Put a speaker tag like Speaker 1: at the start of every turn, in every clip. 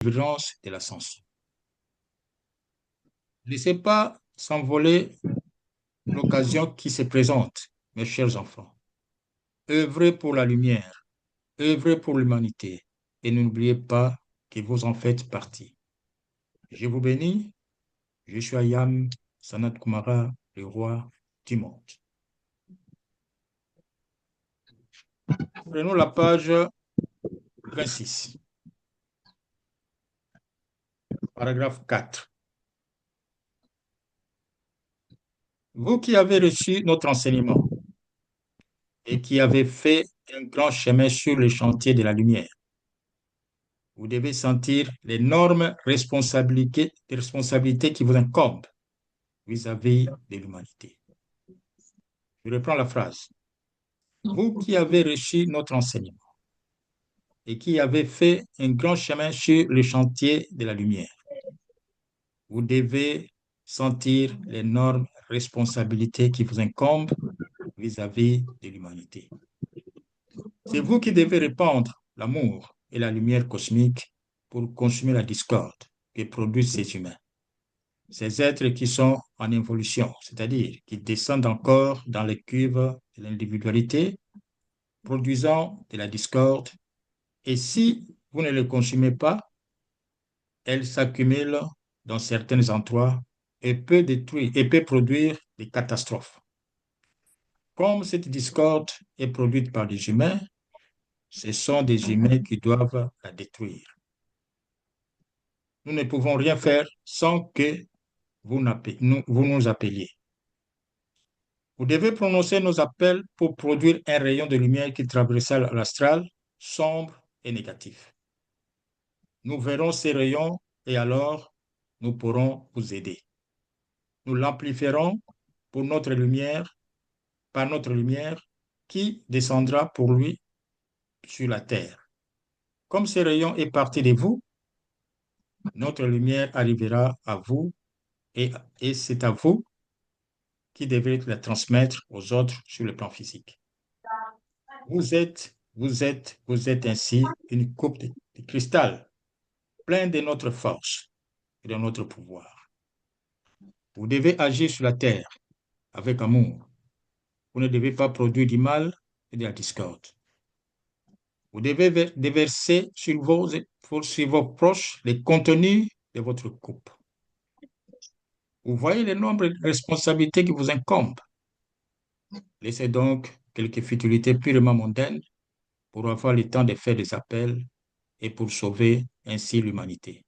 Speaker 1: délivrance de l'ascension. Ne laissez pas s'envoler l'occasion qui se présente, mes chers enfants. Œuvrez pour la lumière, œuvrez pour l'humanité et n'oubliez pas que vous en faites partie. Je vous bénis, je suis Ayam Sanat Kumara, le roi du monde. Prenons la page 26, paragraphe 4. Vous qui avez reçu notre enseignement et qui avez fait un grand chemin sur le chantier de la lumière, vous devez sentir l'énorme responsabilité qui vous incombe vis-à-vis de l'humanité. Je reprends la phrase. Vous qui avez reçu notre enseignement et qui avez fait un grand chemin sur le chantier de la lumière, vous devez sentir l'énorme responsabilité qui vous incombe vis-à-vis de l'humanité. C'est vous qui devez répandre l'amour et la lumière cosmique pour consumer la discorde que produisent ces humains. Ces êtres qui sont en évolution, c'est-à-dire qui descendent encore dans les cuves de l'individualité, produisant de la discorde, et si vous ne les consumez pas, elles s'accumulent dans certains endroits et peut produire des catastrophes. Comme cette discorde est produite par des humains, ce sont des humains qui doivent la détruire. Nous ne pouvons rien faire sans que vous nous appeliez. Vous devez prononcer nos appels pour produire un rayon de lumière qui traversera l'astral, sombre et négatif. Nous verrons ces rayons et alors nous pourrons vous aider. Nous l'amplifierons pour notre lumière, par notre lumière qui descendra pour lui sur la terre. Comme ce rayon est parti de vous, notre lumière arrivera à vous et c'est à vous qui devez la transmettre aux autres sur le plan physique. Vous êtes ainsi une coupe de cristal pleine de notre force et de notre pouvoir. Vous devez agir sur la terre avec amour. Vous ne devez pas produire du mal et de la discorde. Vous devez déverser sur vos proches les contenus de votre coupe. Vous voyez le nombre de responsabilités qui vous incombent. Laissez donc quelques futilités purement mondaines pour avoir le temps de faire des appels et pour sauver ainsi l'humanité.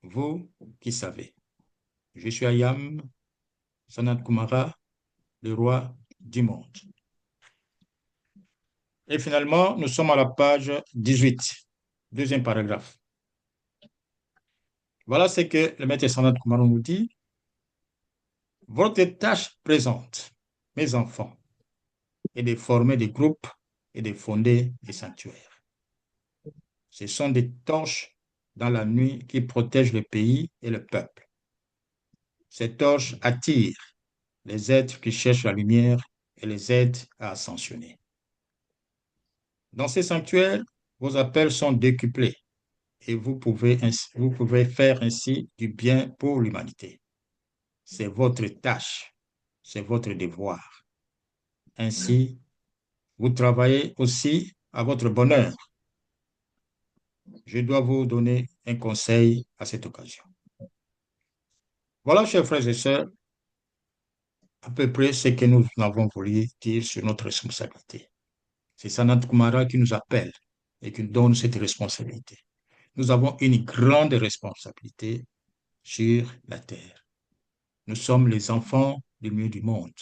Speaker 1: Vous qui savez, je suis Ayam Sanat Kumara, le roi du monde. Et finalement, nous sommes à la page 18, deuxième paragraphe. Voilà ce que le maître Sanat Kumara nous dit. Votre tâche présente, mes enfants, est de former des groupes et de fonder des sanctuaires. Ce sont des torches dans la nuit qui protègent le pays et le peuple. Ces torches attirent les êtres qui cherchent la lumière et les aident à ascensionner. Dans ces sanctuaires, vos appels sont décuplés et vous pouvez faire ainsi du bien pour l'humanité. C'est votre tâche, c'est votre devoir. Ainsi, vous travaillez aussi à votre bonheur. Je dois vous donner un conseil à cette occasion. Voilà, chers frères et sœurs, à peu près ce que nous avons voulu dire sur notre responsabilité. C'est Sanat Kumara qui nous appelle et qui nous donne cette responsabilité. Nous avons une grande responsabilité sur la terre. Nous sommes les enfants du milieu du monde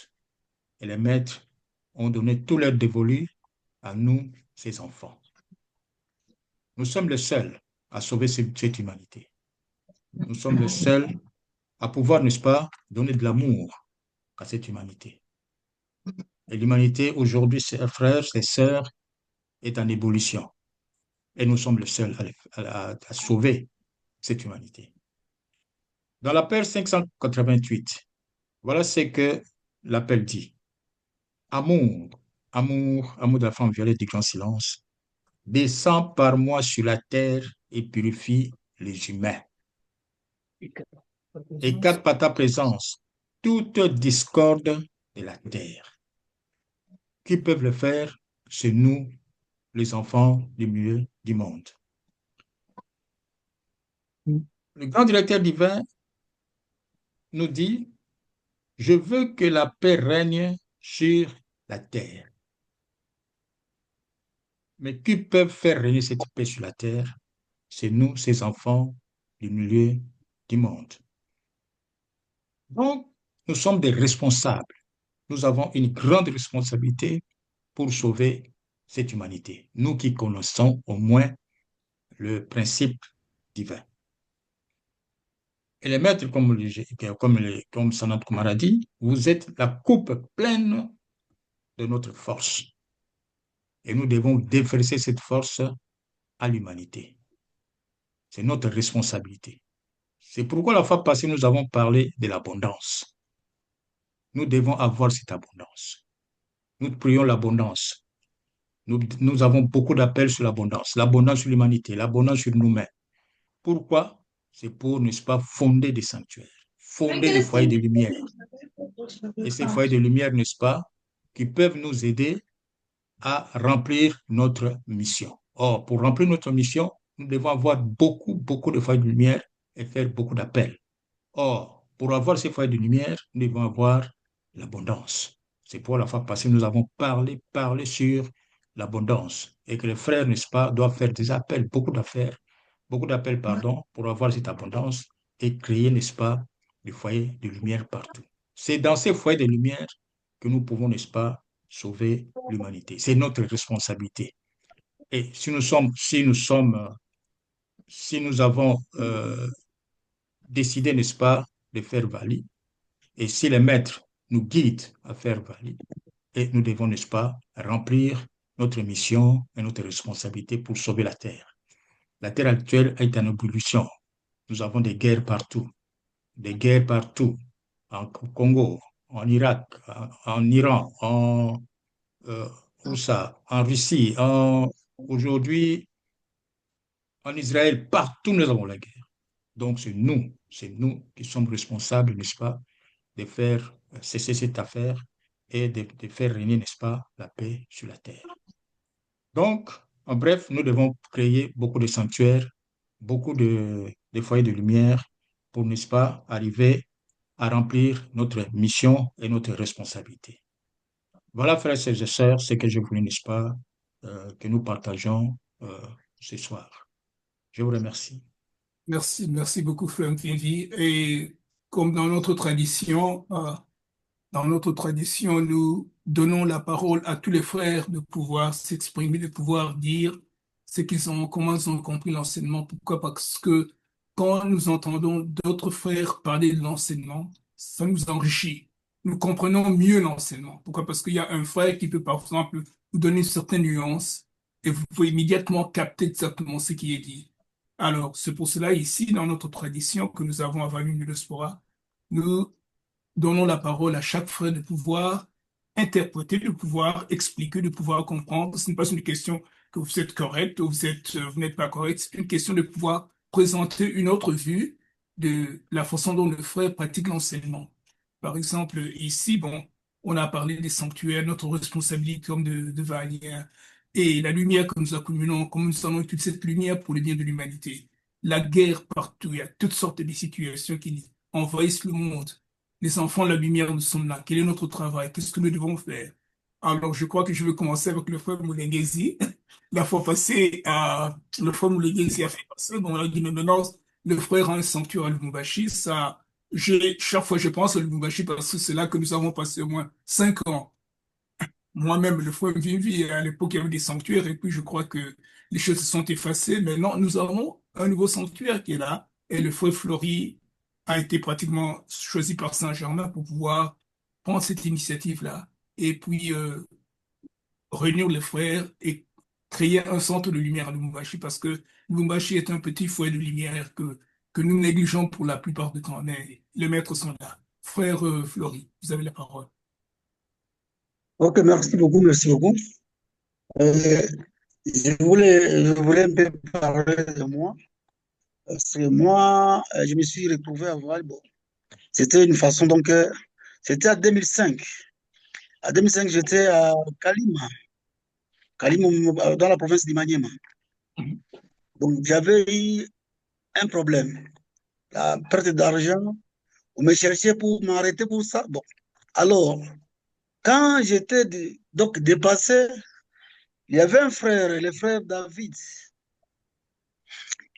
Speaker 1: et les maîtres ont donné tout leur dévolu à nous, ces enfants. Nous sommes les seuls à sauver cette humanité. Nous sommes les seuls à pouvoir, n'est-ce pas, donner de l'amour à cette humanité. Et l'humanité aujourd'hui, ses frères, ses sœurs, est en ébullition. Et nous sommes les seuls à sauver cette humanité. Dans l'appel 588, voilà ce que l'appel dit. Amour, amour, amour de la femme violette du grand silence, descend par moi sur la terre et purifie les humains. Écarte par ta présence toute discorde de la terre. Qui peuvent le faire? C'est nous, les enfants du milieu du monde. Le grand directeur divin nous dit, je veux que la paix règne sur la terre. Mais qui peuvent faire régner cette paix sur la terre? C'est nous, ces enfants du milieu du monde. Donc, nous sommes des responsables. Nous avons une grande responsabilité pour sauver cette humanité. Nous qui connaissons au moins le principe divin. Et les maîtres, comme Sanat Kumara dit, vous êtes la coupe pleine de notre force. Et nous devons déverser cette force à l'humanité. C'est notre responsabilité. C'est pourquoi la fois passée, nous avons parlé de l'abondance. Nous devons avoir cette abondance. Nous prions l'abondance. Nous avons beaucoup d'appels sur l'abondance sur l'humanité, l'abondance sur nous-mêmes. Pourquoi? C'est pour, n'est-ce pas, fonder des sanctuaires, fonder des foyers de lumière. Et ces foyers de lumière, n'est-ce pas, qui peuvent nous aider à remplir notre mission. Or, pour remplir notre mission, nous devons avoir beaucoup de foyers de lumière et faire beaucoup d'appels. Or, pour avoir ces foyers de lumière, nous devons avoir l'abondance. C'est pour la fois passée, nous avons parlé sur l'abondance et que les frères, n'est-ce pas, doivent faire des appels, beaucoup d'appels, pardon, pour avoir cette abondance et créer, n'est-ce pas, des foyers de lumière partout. C'est dans ces foyers de lumière que nous pouvons, n'est-ce pas, sauver l'humanité. C'est notre responsabilité. Et si nous avons décidé, n'est-ce pas, de faire valide, et si les maîtres nous guident à faire valide, et nous devons, n'est-ce pas, remplir notre mission et notre responsabilité pour sauver la Terre. La Terre actuelle est en ébullition. Nous avons des guerres partout, en Congo, en Irak, en Iran, euh, en Russie, aujourd'hui en Israël, partout nous avons la guerre. Donc c'est nous qui sommes responsables, n'est-ce pas, de faire cesser cette affaire et de faire régner, n'est-ce pas, la paix sur la terre. Donc, en bref, nous devons créer beaucoup de sanctuaires, de foyers de lumière pour, n'est-ce pas, arriver à remplir notre mission et notre responsabilité. Voilà, frères et sœurs, ce que je voulais, n'est-ce pas, que nous partageons ce soir. Je vous remercie.
Speaker 2: Merci beaucoup, Frank Vivi. Et comme dans notre tradition, nous donnons la parole à tous les frères de pouvoir s'exprimer, de pouvoir dire comment ils ont compris l'enseignement. Pourquoi? Parce que quand nous entendons d'autres frères parler de l'enseignement, ça nous enrichit. Nous comprenons mieux l'enseignement. Pourquoi? Parce qu'il y a un frère qui peut, par exemple, vous donner certaines nuances et vous pouvez immédiatement capter exactement ce qui est dit. Alors, c'est pour cela, ici, dans notre tradition que nous avons à Vallée de Spora, nous donnons la parole à chaque frère de pouvoir interpréter, de pouvoir expliquer, de pouvoir comprendre. Ce n'est pas une question que vous êtes correct ou vous n'êtes pas correct. C'est une question de pouvoir présenter une autre vue de la façon dont le frère pratique l'enseignement. Par exemple, ici, bon, on a parlé des sanctuaires, notre responsabilité comme de Valien, et la lumière que nous accumulons, comme nous allons utiliser cette lumière pour le bien de l'humanité. La guerre partout, il y a toutes sortes de situations qui envahissent le monde. Les enfants, la lumière, nous sommes là. Quel est notre travail? Qu'est-ce que nous devons faire? Alors, je crois que je vais commencer avec le frère Moulenguezi. La fois passée, le frère Moulenguezi a fait passer, bon, on a dit, mais maintenant, le frère a un sanctuaire à Lubumbashi. Chaque fois, je pense à Lubumbashi parce que c'est là que nous avons passé au moins 5 ans. Moi-même, le frère Vivi, à l'époque, il y avait des sanctuaires et puis je crois que les choses se sont effacées. Maintenant, nous avons un nouveau sanctuaire qui est là et le frère Fleury a été pratiquement choisi par Saint-Germain pour pouvoir prendre cette initiative-là et puis réunir les frères et créer un centre de lumière à Lubumbashi parce que Lubumbashi est un petit foyer de lumière que nous négligeons pour la plupart du temps. Mais les maîtres sont là. Frère Fleury, vous avez la parole.
Speaker 3: Ok, merci beaucoup, merci beaucoup. Euh, je voulais un peu parler de moi. Parce que moi, je me suis retrouvé à voir. Bon, c'était une façon, donc, c'était à 2005. À 2005, j'étais à Kalima, Kalima, dans la province d'Imaniema. Donc, j'avais eu un problème. La perte d'argent, on me cherchait pour m'arrêter pour ça. Bon, alors, quand j'étais donc dépassé, il y avait un frère, le frère David.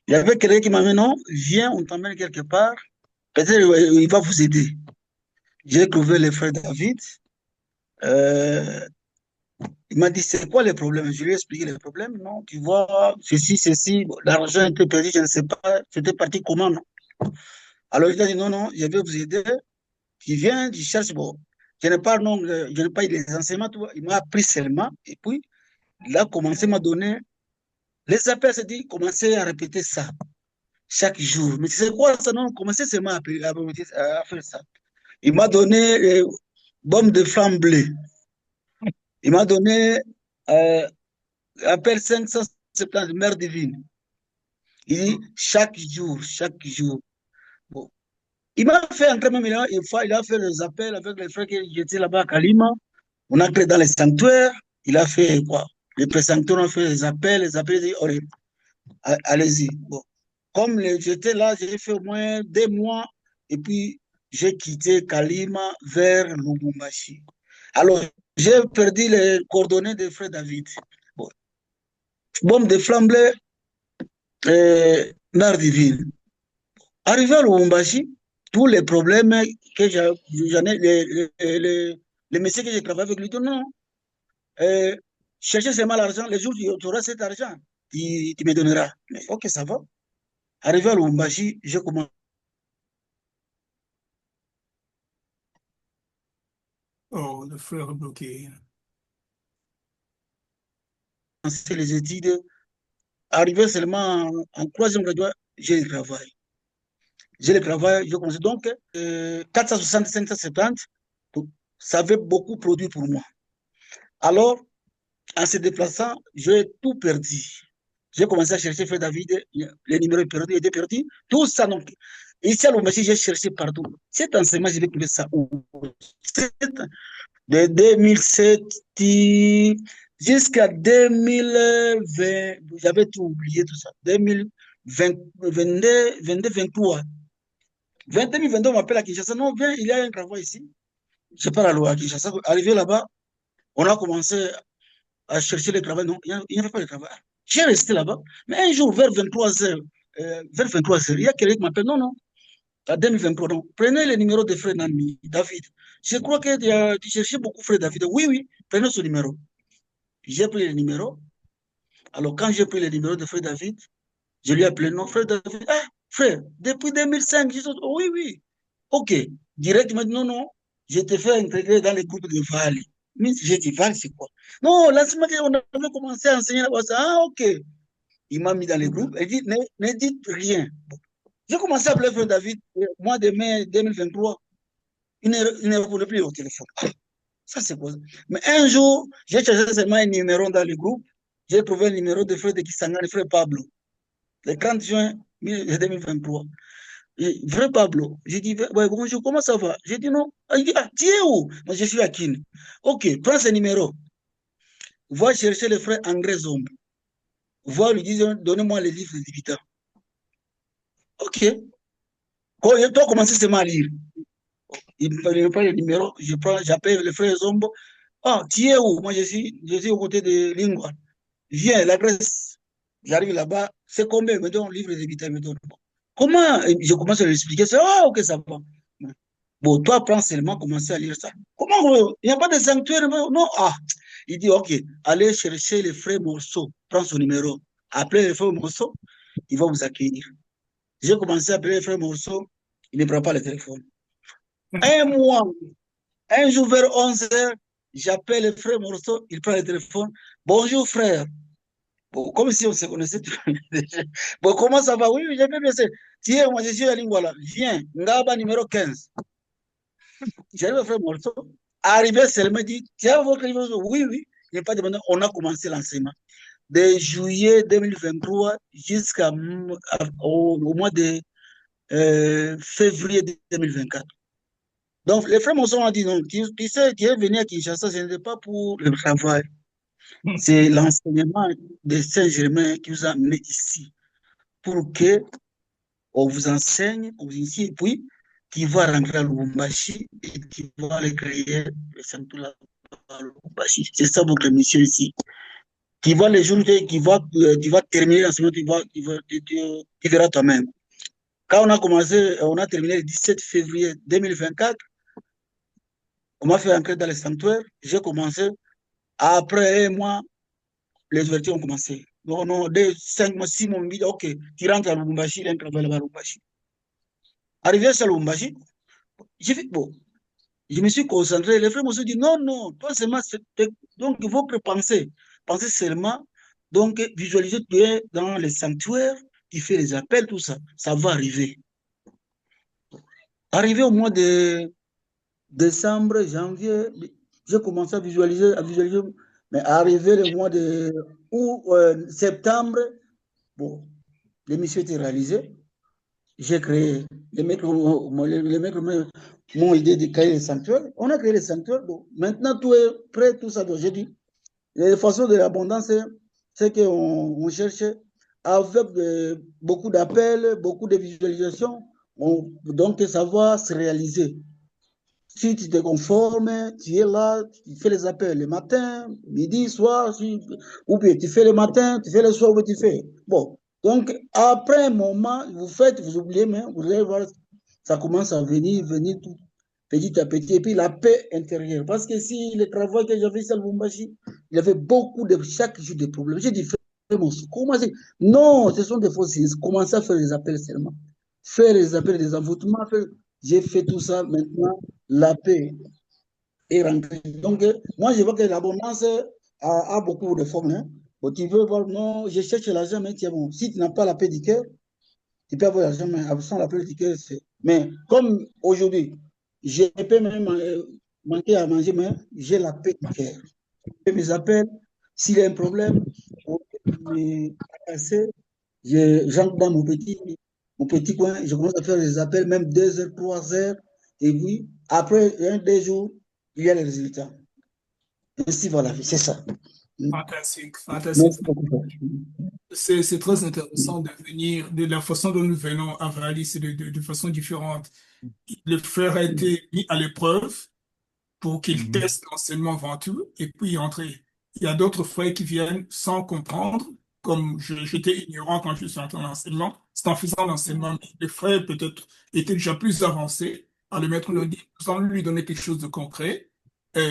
Speaker 3: Il y avait quelqu'un qui m'a dit non, viens, on t'emmène quelque part. Peut-être il va vous aider. J'ai trouvé le frère David. Euh, il m'a dit, c'est quoi les problèmes? Je lui ai expliqué les problèmes. Non, tu vois, ceci, ceci, bon, l'argent était perdu, je ne sais pas, c'était parti comment, non? Alors il a dit, non, non, je vais vous aider. Tu viens, tu cherches, bon, je n'ai pas, non, je n'ai pas eu les enseignements, tu vois. Il m'a appris seulement, et puis il a commencé à me donner les appels, c'est-à-dire, commencer à répéter ça chaque jour. Mais c'est quoi ça? Non, commencez seulement à faire ça. Il m'a donné bombe de flamme bleue. Il m'a donné euh, appel 570 mère divine. Il dit chaque jour, chaque jour. Bon. Il m'a fait entrer même une fois, il a fait les appels avec les frères qui étaient là-bas à Kalima. On a créé dans les sanctuaires. Il a fait quoi? Les présanctuaires ont fait les appels, il dit, allez-y. Bon. Comme j'étais là, j'ai fait au moins 2 mois et puis j'ai quitté Kalima vers Lubumbashi. Alors, j'ai perdu les coordonnées de frère David. Bon. Bombe de flambe, mère divine. Arrivé à Lubumbashi, tous les problèmes que j'en ai, les messieurs que j'ai travaillé avec lui, disent non, euh, cherchez seulement l'argent, les jours où tu auras cet argent, tu me donneras. Mais ok, ça va. Arrivé à Lubumbashi, j'ai commencé
Speaker 2: Oh, le frère bloqué.
Speaker 3: les études. Arrivé seulement en troisième graduat, j'ai le travail. J'ai le travail, j'ai commencé. Donc, 460, 570, ça avait beaucoup produit pour moi. Alors, en se déplaçant, j'ai tout perdu. J'ai commencé à chercher Frère David, les numéros perdus, étaient perdus, tout ça. Donc, ici à l'Oumbashi, j'ai cherché partout. Cet enseignement, je vais trouver ça où? De 2007 jusqu'à 2020, j'avais tout oublié, tout ça. 2020, 22, 22, 23. 2022, on m'appelle à Kinshasa. Non, viens, il y a un travail ici. Je pars à Kinshasa. Arrivé là-bas, on a commencé à chercher le travail. Non, il n'y avait pas de travail. J'ai resté là-bas. Mais un jour, vers 23h, il y a quelqu'un qui m'appelle. Non, non, à 2023, non. Prenez le numéro de frère Nami, David. Je crois que tu cherchais beaucoup frère David. Oui, oui, prenez ce numéro. J'ai pris le numéro. Alors, quand j'ai pris le numéro de frère David, je lui ai appelé, non, frère David. Ah, frère, depuis 2005, je dis, oh, oui, oui. OK. Direct, il m'a dit, non, non, je te fais intégrer dans les groupes de Vali. Mais j'ai dit, Vali, c'est quoi? Non, là, on avait commencé à enseigner là-bas. Ah, OK. Il m'a mis dans les groupes. Il dit, ne dites rien. Bon. J'ai commencé à appeler frère David, mois de mai 2023. Il ne répondait plus au téléphone. Ça, c'est quoi? Mais un jour, j'ai cherché seulement un numéro dans le groupe. J'ai trouvé le numéro de frère de Kisanga, le frère Pablo, le 30 juin 2023. Vrai Pablo. J'ai dit, ouais, bonjour, comment ça va? J'ai dit non. Il dit, ah, tu es où? Moi, je suis à Kin. Ok, prends ce numéro. Va chercher le frère André Zombe. Va lui dire, donnez-moi les livres des débitants. Ok. Quand toi, commencé seulement à lire. Il me prend le numéro, j'appelle le frère Zombo. Ah, tu es où? Moi, je suis aux côtés de Lingua. Viens, l'adresse. J'arrive là-bas. C'est combien? Il me donne un livre d'habitat. Il me donne. Comment? Je commence à lui expliquer. C'est, ah, ok, ça va. Bon, toi, prends seulement, commencer à lire ça. Comment? Il n'y a pas de sanctuaire? Non. Ah. Il dit, ok, allez chercher les frères Morceau. Prends son numéro. Appelez les frères Morceau. Il va vous accueillir. J'ai commencé à appeler les frères Morceau. Il ne prend pas le téléphone. Un mois. Un jour vers 11h, j'appelle le frère Morceau, il prend le téléphone. Bonjour frère. Bon, comme si on se connaissait. Bon, comment ça va? Oui, j'ai bien pensé. Tiens, moi je suis à Lingwala. Viens, Ngaba numéro 15. J'arrive le frère Morceau. Arrivé, il me dit, tiens, votre numéro. Oui, oui. Il n'est pas demandé. On a commencé l'enseignement. de juillet 2023 au mois de février 2024. Donc, les frères Monson ont dit non, tu sais, tu es venu à Kinshasa, ce n'était pas pour le travail. C'est l'enseignement de Saint-Germain qui vous a amené ici pour que on vous enseigne, on vous initie, et puis qui va rentrer à Lubumbashi et qui va aller créer le centre là à Lubumbashi. C'est ça votre mission ici. Qui va les jours qui va terminer l'enseignement, tu verras toi-même. Quand on a commencé, on a terminé le 17 février 2024, on m'a fait entrer dans le sanctuaire, j'ai commencé, après un mois, les ouvertures ont commencé. Non, non, dès 5 mois, 6 mois, on me dit, ok, tu rentres à Lubumbashi, il y a un travail là-bas à Lubumbashi. Arrivé à Lubumbashi, j'ai fait, bon, je me suis concentré. Les frères m'ont dit, non, non, pas seulement, donc il faut penser, penser seulement, donc visualiser, tu es dans les sanctuaires, tu fais les appels, tout ça, ça va arriver. Arrivé au mois de décembre, janvier, j'ai commencé à visualiser, mais arrivé le mois de septembre, bon, l'émission était réalisée, j'ai créé, les mecs m'ont aidé de créer les sanctuaires, on a créé les sanctuaires, bon, maintenant tout est prêt, tout ça, donc j'ai dit, la façon de l'abondance, c'est qu'on cherche avec beaucoup d'appels, beaucoup de visualisations, donc ça va se réaliser. Si tu te conformes, tu es là, tu fais les appels le matin, midi, soir, ou bien tu fais le matin, tu fais le soir, ou tu fais. Bon, donc après un moment, vous faites, vous oubliez, mais vous allez voir, ça commence à venir tout petit à petit, et puis la paix intérieure. Parce que si le travail que j'avais ici à Lubumbashi, il y avait beaucoup de, chaque jour des problèmes. J'ai dit, comment c'est? Non, ce sont des fausses. Commencez à faire les appels seulement. Faire les appels des envoûtements, j'ai fait tout ça maintenant, la paix est rentrée. Donc, moi, je vois que l'abondance a beaucoup de formes. Hein. Bon, tu veux voir, non, je cherche l'argent, mais tiens, bon, si tu n'as pas la paix du cœur, tu peux avoir l'argent, mais sans la paix du cœur, c'est. Mais comme aujourd'hui, je peux même manquer à manger, mais j'ai la paix du cœur. Je fais mes appels, s'il y a un problème, on peut me casser, j'entre dans mon petit coin, je commence à faire les appels, même 2 heures, 3 heures, et puis, après 2 jours, il y a les résultats. Ainsi va la vie, c'est ça.
Speaker 2: Fantastique, fantastique.
Speaker 3: Merci beaucoup.
Speaker 2: C'est très intéressant de venir de la façon dont nous venons à Valis, de façon différente. Le frère a été mis à l'épreuve pour qu'il
Speaker 1: Mhm.
Speaker 2: teste l'enseignement avant tout et puis entrer. Il y a d'autres frères qui viennent sans comprendre, comme j'étais ignorant quand je suis entré en enseignement. C'est en faisant l'enseignement, les frères peut-être étaient déjà plus avancés. Alors le maître nous dit, nous allons lui donner quelque chose de concret et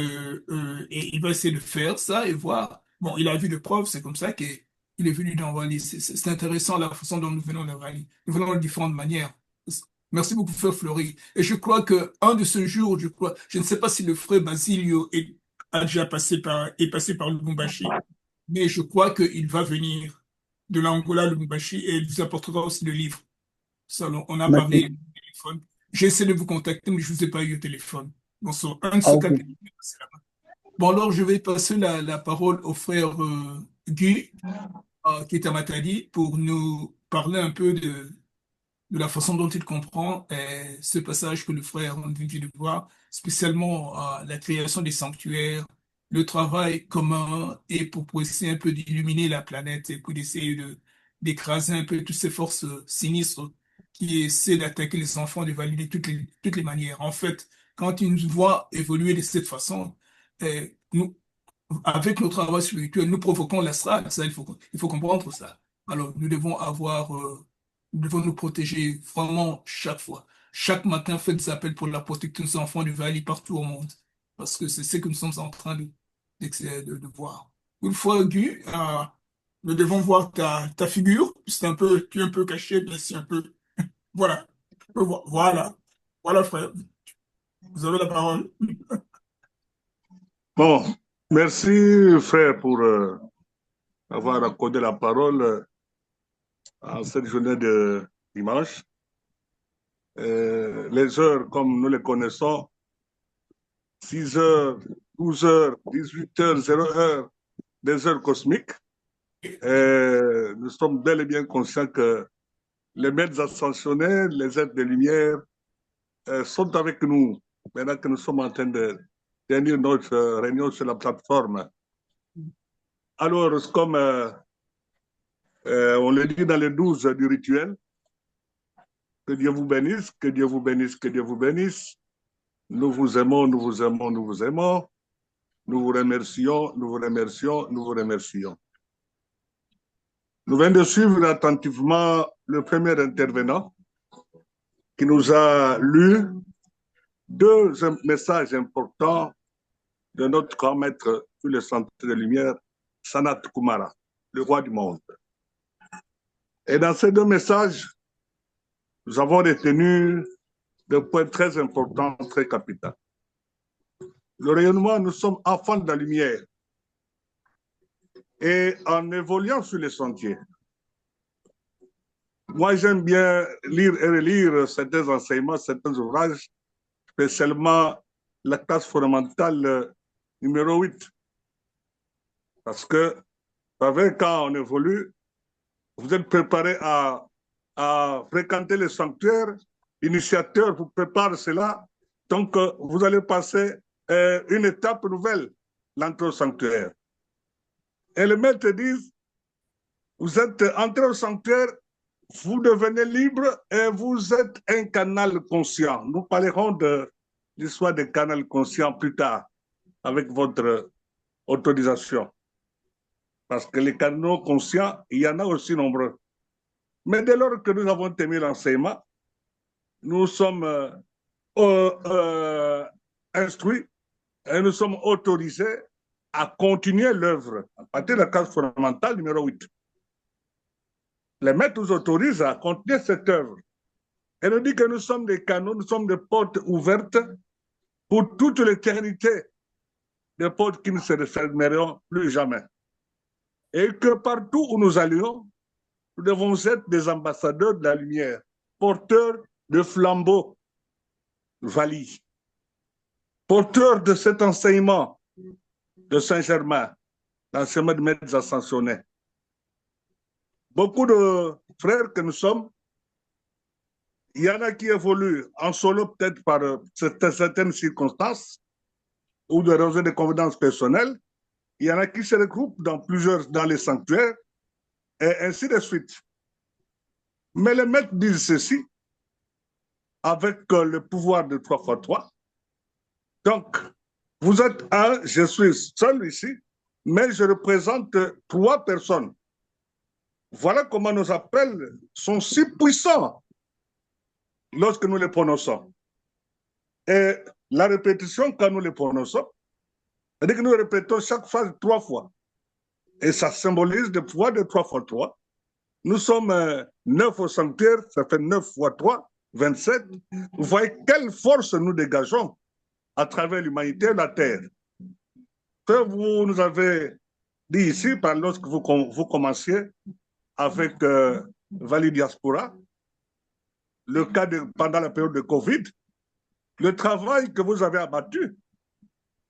Speaker 2: il va essayer de faire ça et voir. Bon, il a vu des preuves, c'est comme ça qu'il est venu dans Wally. C'est intéressant la façon dont nous venons de Wally. Nous venons de différentes manières. Merci beaucoup, frère Fleury. Et je crois que un de ce jour, je ne sais pas si le frère Basilio a déjà est passé par Lubumbashi, mais je crois qu'il va venir de l'Angola à Lubumbashi et il vous apportera aussi le livre. Ça, on a parlé
Speaker 3: Merci.
Speaker 2: au téléphone. J'ai essayé de vous contacter, mais je ne vous ai pas eu au téléphone. Bon, sur un de
Speaker 3: Ah,
Speaker 2: ce
Speaker 3: ok.
Speaker 2: cas, bon, alors je vais passer la parole au frère Guy, qui est à Matadi, pour nous parler un peu de la façon dont il comprend ce passage que le frère vient de voir, spécialement la création des sanctuaires, le travail commun et pour essayer un peu d'illuminer la planète et pour essayer d'écraser un peu toutes ces forces sinistres qui essaient d'attaquer les enfants, de valider toutes les manières. En fait, quand ils nous voient évoluer de cette façon, nous, avec notre travail spirituel, nous provoquons l'astral. Ça, il faut comprendre ça. Alors, nous devons nous protéger vraiment chaque fois. Chaque matin, faites des appels pour la protection des enfants du Valley partout au monde. Parce que c'est ce que nous sommes en train de voir. Une fois, Guy, nous devons voir ta figure. Tu es un peu caché, mais c'est un peu, voilà. Voilà. Voilà, frère. Vous avez la parole.
Speaker 4: Bon, merci frère pour avoir accordé la parole à cette journée de dimanche. Les heures, comme nous les connaissons, 6 heures, 12 heures, 18 heures, 0 heure, des heures cosmiques. Nous sommes bel et bien conscients que les maîtres ascensionnés, les êtres de lumière, sont avec nous. Maintenant que nous sommes en train de tenir notre réunion sur la plateforme. Alors, comme on le dit dans les 12 du rituel, que Dieu vous bénisse, que Dieu vous bénisse, que Dieu vous bénisse. Nous vous aimons, nous vous aimons, nous vous aimons. Nous vous remercions, nous vous remercions, nous vous remercions. Nous venons de suivre attentivement le premier intervenant qui nous a lu deux messages importants de notre grand maître sur le centre de lumière, Sanat Kumara, le roi du monde. Et dans ces deux messages, nous avons retenu des points très importants, très capitaux. Le rayonnement, nous sommes enfants de la lumière. Et en évoluant sur les sentiers, moi j'aime bien lire et relire certains enseignements, certains ouvrages, spécialement la classe fondamentale numéro 8. Parce que, vous savez, quand on évolue, vous êtes préparé à fréquenter les sanctuaires, l'initiateur vous prépare cela, donc vous allez passer une étape nouvelle, l'entrée au sanctuaire. Et les maîtres disent, vous êtes entré au sanctuaire, vous devenez libre et vous êtes un canal conscient. Nous parlerons de l'histoire des canaux conscients plus tard, avec votre autorisation. Parce que les canaux conscients, il y en a aussi nombreux. Mais dès lors que nous avons terminé l'enseignement, nous sommes instruits et nous sommes autorisés à continuer l'œuvre à partir de la classe fondamentale numéro 8. Les maîtres nous autorisent à continuer cette œuvre. Et nous dit que nous sommes des canaux, nous sommes des portes ouvertes pour toute l'éternité, des portes qui ne se refermeront plus jamais. Et que partout où nous allions, nous devons être des ambassadeurs de la lumière, porteurs de flambeaux valides, porteurs de cet enseignement de Saint-Germain, l'enseignement de maîtres ascensionnés. Beaucoup de frères que nous sommes, il y en a qui évoluent en solo peut-être par certaines circonstances ou de raison de convenances personnelles. Il y en a qui se regroupent dans les sanctuaires et ainsi de suite. Mais les maîtres disent ceci avec le pouvoir de 3 x 3. Donc, vous êtes un, je suis seul ici, mais je représente 3 personnes. Voilà comment nos appels sont si puissants lorsque nous les prononçons. Et la répétition, quand nous les prononçons, c'est-à-dire que nous répétons chaque phrase 3 fois. Et ça symbolise le pouvoir de 3 x 3. Nous sommes 9 au sanctuaire, ça fait 9 x 3, 27. Vous voyez quelle force nous dégageons à travers l'humanité et la Terre. Que vous nous avez dit ici, lorsque vous commenciez avec Valley Diaspora, le cas pendant la période de Covid, le travail que vous avez abattu,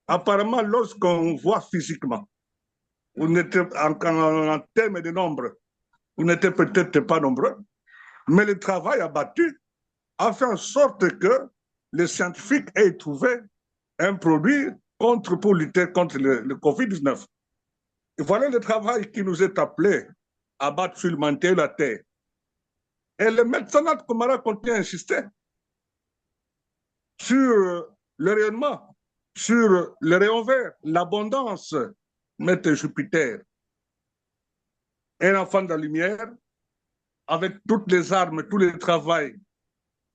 Speaker 4: apparemment, lorsqu'on voit physiquement, vous n'êtes en termes de nombre, vous n'étiez peut-être pas nombreux, mais le travail abattu a fait en sorte que les scientifiques aient trouvé un produit pour lutter contre le Covid-19. Et voilà le travail qui nous est appelé à battre sur l'humanité et la Terre. Et le maître Sanat Kumara continue à insister sur le rayonnement, sur le rayon vert, l'abondance, maître Jupiter. Un enfant de la lumière, avec toutes les armes, tout le travail,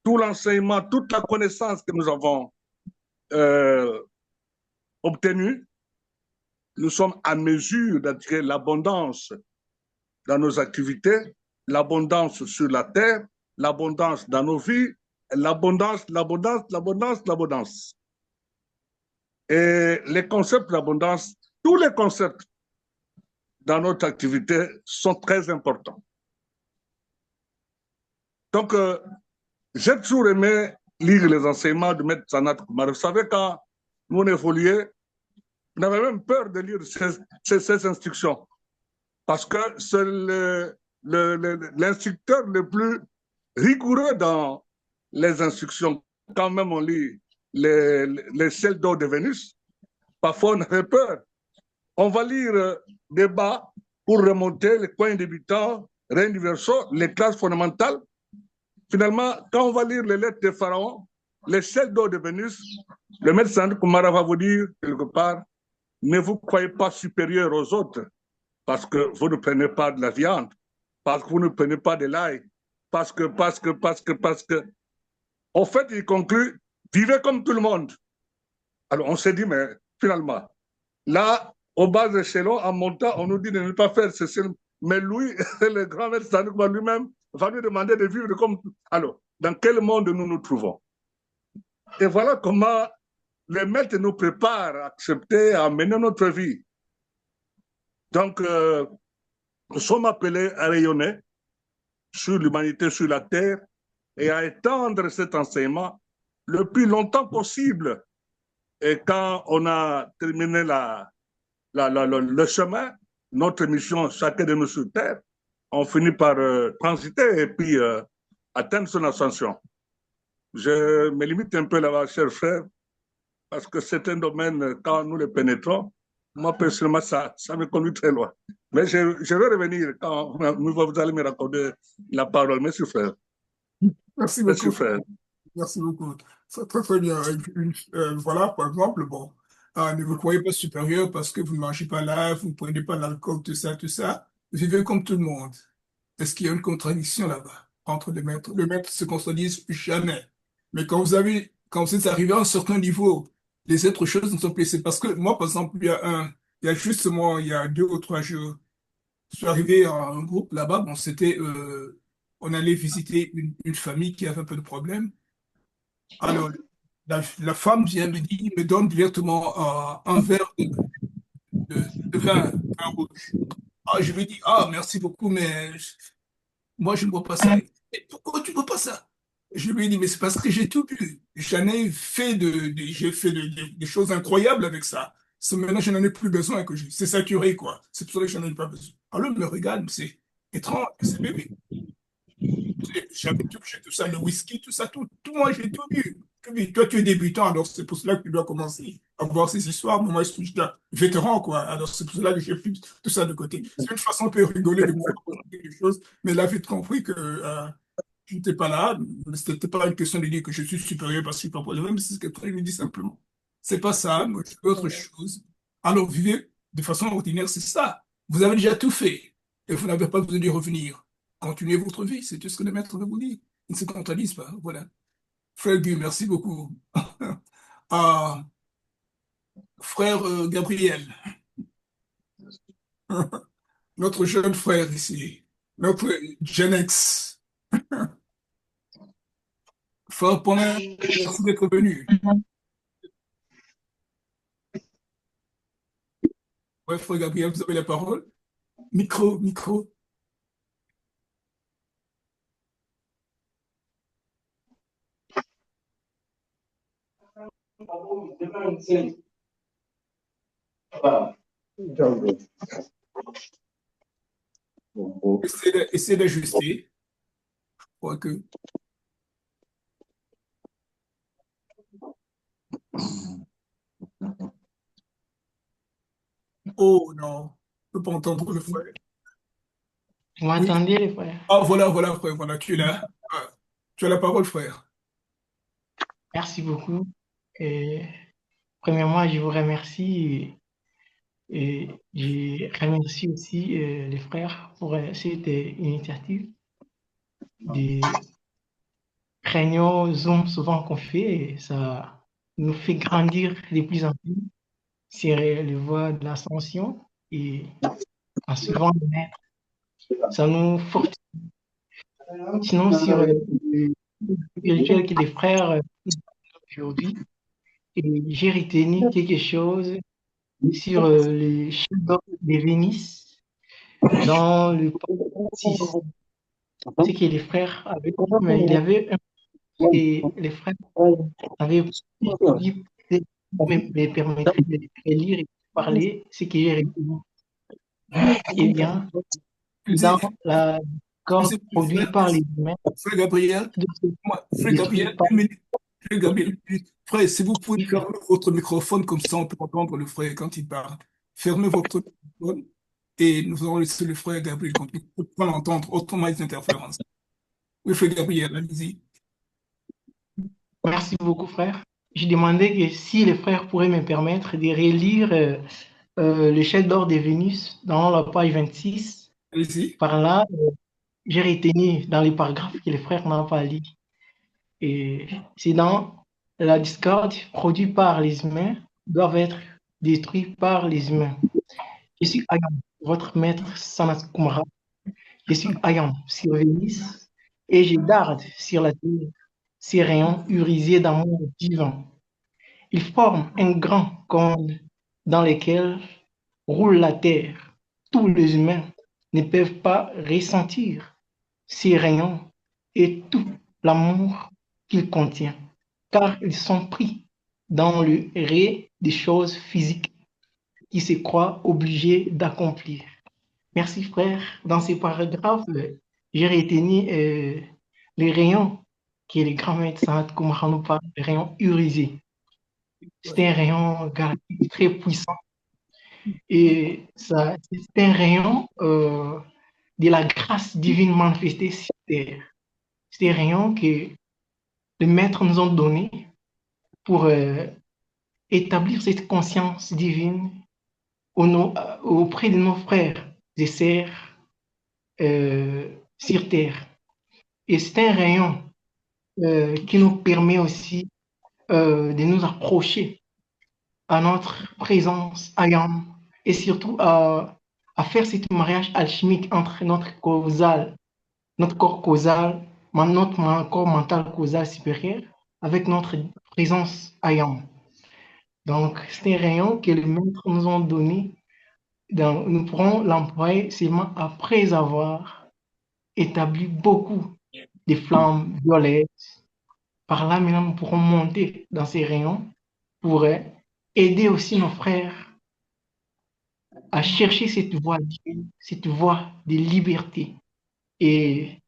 Speaker 4: tout l'enseignement, toute la connaissance que nous avons obtenue, nous sommes à mesure d'attirer l'abondance dans nos activités, l'abondance sur la terre, l'abondance dans nos vies, l'abondance, l'abondance, l'abondance, l'abondance. Et les concepts d'abondance, tous les concepts dans notre activité sont très importants. Donc, j'ai toujours aimé lire les enseignements de Maître Sanat Kumara. Vous savez, quand nous évoluions, on avait même peur de lire ces instructions. parce que c'est l'instructeur le plus rigoureux dans les instructions. Quand même on lit les ciels d'or de Vénus, parfois on avait peur. On va lire des bas pour remonter les coins débutants, reins du verso, les classes fondamentales. Finalement, quand on va lire les lettres de Pharaon, les ciels d'or de Vénus, le maître Sandro Kumara va vous dire quelque part, ne vous croyez pas supérieur aux autres parce que vous ne prenez pas de la viande, parce que vous ne prenez pas de l'ail, parce que. En fait, il conclut, vivez comme tout le monde. Alors, on s'est dit, mais finalement, là, au bas de l'échelon, en montant, on nous dit de ne pas faire ceci. Mais lui, le grand maître Sandro Kumara lui-même, va nous demander de vivre comme. Alors, dans quel monde nous nous trouvons? Et voilà comment les maîtres nous préparent à accepter, à mener notre vie. Donc, nous sommes appelés à rayonner sur l'humanité, sur la terre, et à étendre cet enseignement le plus longtemps possible. Et quand on a terminé le chemin, notre mission, chacun de nous sur terre, on finit par transiter et puis atteindre son ascension. Je me limite un peu là-bas, chers frères, parce que c'est un domaine, quand nous le pénétrons, moi, personnellement, ça me conduit très loin. Mais je vais revenir quand vous allez me raconter la parole. Merci, frère.
Speaker 2: Merci
Speaker 4: Merci,
Speaker 2: beaucoup.
Speaker 4: frère.
Speaker 2: Merci beaucoup. C'est très, très bien. Voilà, par exemple, bon, ne vous croyez pas supérieur parce que vous ne mangez pas là, vous ne prenez pas l'alcool, tout ça, tout ça. Vivez comme tout le monde. Est-ce qu'il y a une contradiction là-bas entre les maîtres? Les maîtres se contredisent jamais. Mais quand vous êtes arrivé à un certain niveau, les autres choses ne sont plus. C'est parce que moi, par exemple, il y a justement, il y a 2 ou 3 jours, je suis arrivé à un groupe là-bas. Bon, on allait visiter une famille qui avait un peu de problème. Alors, la femme vient me donne directement un verre de vin rouge. Ah, je lui dis, ah, merci beaucoup, mais moi, je ne bois pas ça. Et pourquoi tu ne bois pas ça? Je lui ai dit, mais c'est parce que j'ai tout bu. J'ai fait des choses incroyables avec ça. Maintenant, je n'en ai plus besoin, c'est saturé, quoi. C'est pour ça que je n'en ai pas besoin. Alors, il me regarde, c'est étrange, c'est bébé. J'ai tout ça, le whisky, tout ça, tout moi, j'ai tout bu. Tout bu. Toi, tu es débutant, alors c'est pour cela que tu dois commencer à voir ces histoires. Moi, je suis déjà vétéran, quoi. Alors, c'est pour cela que j'ai pris tout ça de côté. C'est une façon un peu rigoler de pouvoir raconter des choses, mais là, vite compris que je n'étais pas là. Ce n'était pas une question de dire que je suis supérieur parce que je suis pas pour le même, c'est ce que je lui dis simplement. C'est pas ça, moi, je veux autre chose. Alors, vivez de façon ordinaire, c'est ça. Vous avez déjà tout fait et vous n'avez pas besoin d'y revenir. Continuez votre vie, c'est tout ce que le maître veut vous dire. Ils ne se contradisent pas. Voilà. Frère Guy, merci beaucoup. Ah, frère Gabriel, notre jeune frère ici, notre Genex. Frère Ponin, merci d'être venu. Ouais, frère Gabriel, vous avez la parole. Micro, micro. Essayez d'ajuster. Je crois que. Oh non, je ne peux pas entendre le frère.
Speaker 5: Vous
Speaker 2: Oui.
Speaker 5: m'entendez, les frères?
Speaker 2: Ah, voilà, voilà, frère, voilà, tu es là. Ah, tu as la parole, frère.
Speaker 5: Merci beaucoup. Et, premièrement, je vous remercie et je remercie aussi les frères pour cette initiative des réunions Zoom souvent qu'on fait. Et ça nous fait grandir de plus en plus sur les voies de l'ascension et en suivant le maître. Ça nous fortifie. Sinon, sur le spirituel que les frères aujourd'hui, et j'ai retenu quelque chose sur les chefs de Vénice dans le port 6. C'est que les frères avaient, mais il y avait un et les frères avaient dit, me permettrait de lire et de parler ce que j'ai retenu. Eh bien, dans la discorde produite par les humains,
Speaker 2: Frère Gabriel,
Speaker 5: qui doit se
Speaker 2: Frère
Speaker 5: détruire
Speaker 2: Gabriel,
Speaker 5: par
Speaker 2: une minute. Frère Gabriel, une minute. Frère, si vous pouvez
Speaker 5: les humains.
Speaker 2: fermer votre microphone, comme ça on peut entendre le frère quand il parle. Fermez votre microphone et nous allons laisser le frère Gabriel continuer. On peut pas l'entendre, autrement des interférences. Oui, frère Gabriel, allez-y.
Speaker 5: Merci beaucoup, frère. Je demandais que si les frères pourraient me permettre de relire le chef d'or de Vénus dans la page 26.
Speaker 2: Allez-y.
Speaker 5: Par là, j'ai retenu dans les paragraphes que les frères n'ont pas lu. Et c'est dans la discorde produite par les humains doivent être détruits par les humains. Je suis Ayam, votre maître Sanat Kumara. Je suis Ayam sur Vénus et je darde sur la terre ces rayons irisés d'amour divin. Ils forment un grand cône dans lequel roule la terre. Tous les humains ne peuvent pas ressentir ces rayons et tout l'amour qu'il contient, car ils sont pris dans le ré des choses physiques qui se croient obligés d'accomplir. Merci frère. Dans ces paragraphes, j'ai retenu les rayons que les grands médecins Kumara nous parlent, les rayons irisés. C'est un rayon galactique très puissant et ça, c'est un rayon de la grâce divine manifestée sur terre. C'est un rayon que les maîtres nous ont donné pour établir cette conscience divine auprès de nos frères et sœurs sur terre. Et c'est un rayon qui nous permet aussi de nous approcher à notre présence ayam et surtout à faire ce mariage alchimique entre notre corps causal, notre corps mental causal supérieur avec notre présence ayam. Donc, c'est un rayon que les maîtres nous ont donné. Nous pourrons l'employer seulement après avoir établi beaucoup de flammes violettes. Par là, maintenant, nous pourrons monter dans ces rayons pour aider aussi nos frères à chercher cette voie divine, cette voie de liberté. Et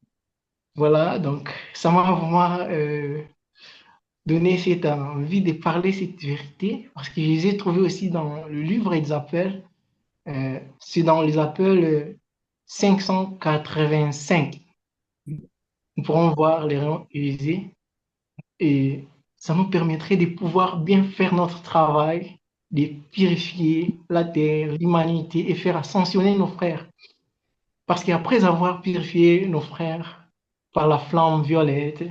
Speaker 5: voilà, donc ça m'a vraiment donné cette envie de parler cette vérité parce que je les ai trouvés aussi dans le livre des appels. C'est dans les appels 585. Nous pourrons voir les rayons utilisés et ça nous permettrait de pouvoir bien faire notre travail, de purifier la terre, l'humanité et faire ascensionner nos frères. Parce qu'après avoir purifié nos frères par la flamme violette,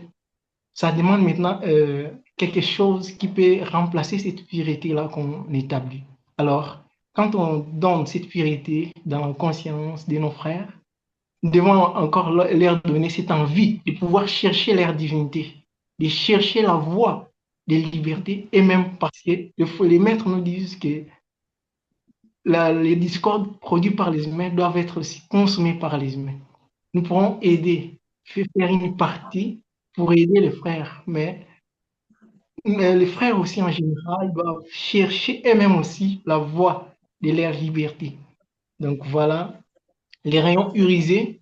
Speaker 5: ça demande maintenant quelque chose qui peut remplacer cette pureté-là qu'on établit. Alors, quand on donne cette pureté dans la conscience de nos frères, nous devons encore leur donner cette envie de pouvoir chercher leur divinité, de chercher la voie de liberté, et même parce que les maîtres nous disent que les discordes produits par les humains doivent être aussi consommés par les humains. Nous pourrons aider, faire une partie pour aider les frères, mais les frères aussi en général doivent chercher eux-mêmes aussi la voie de leur liberté. Donc voilà, les rayons irisés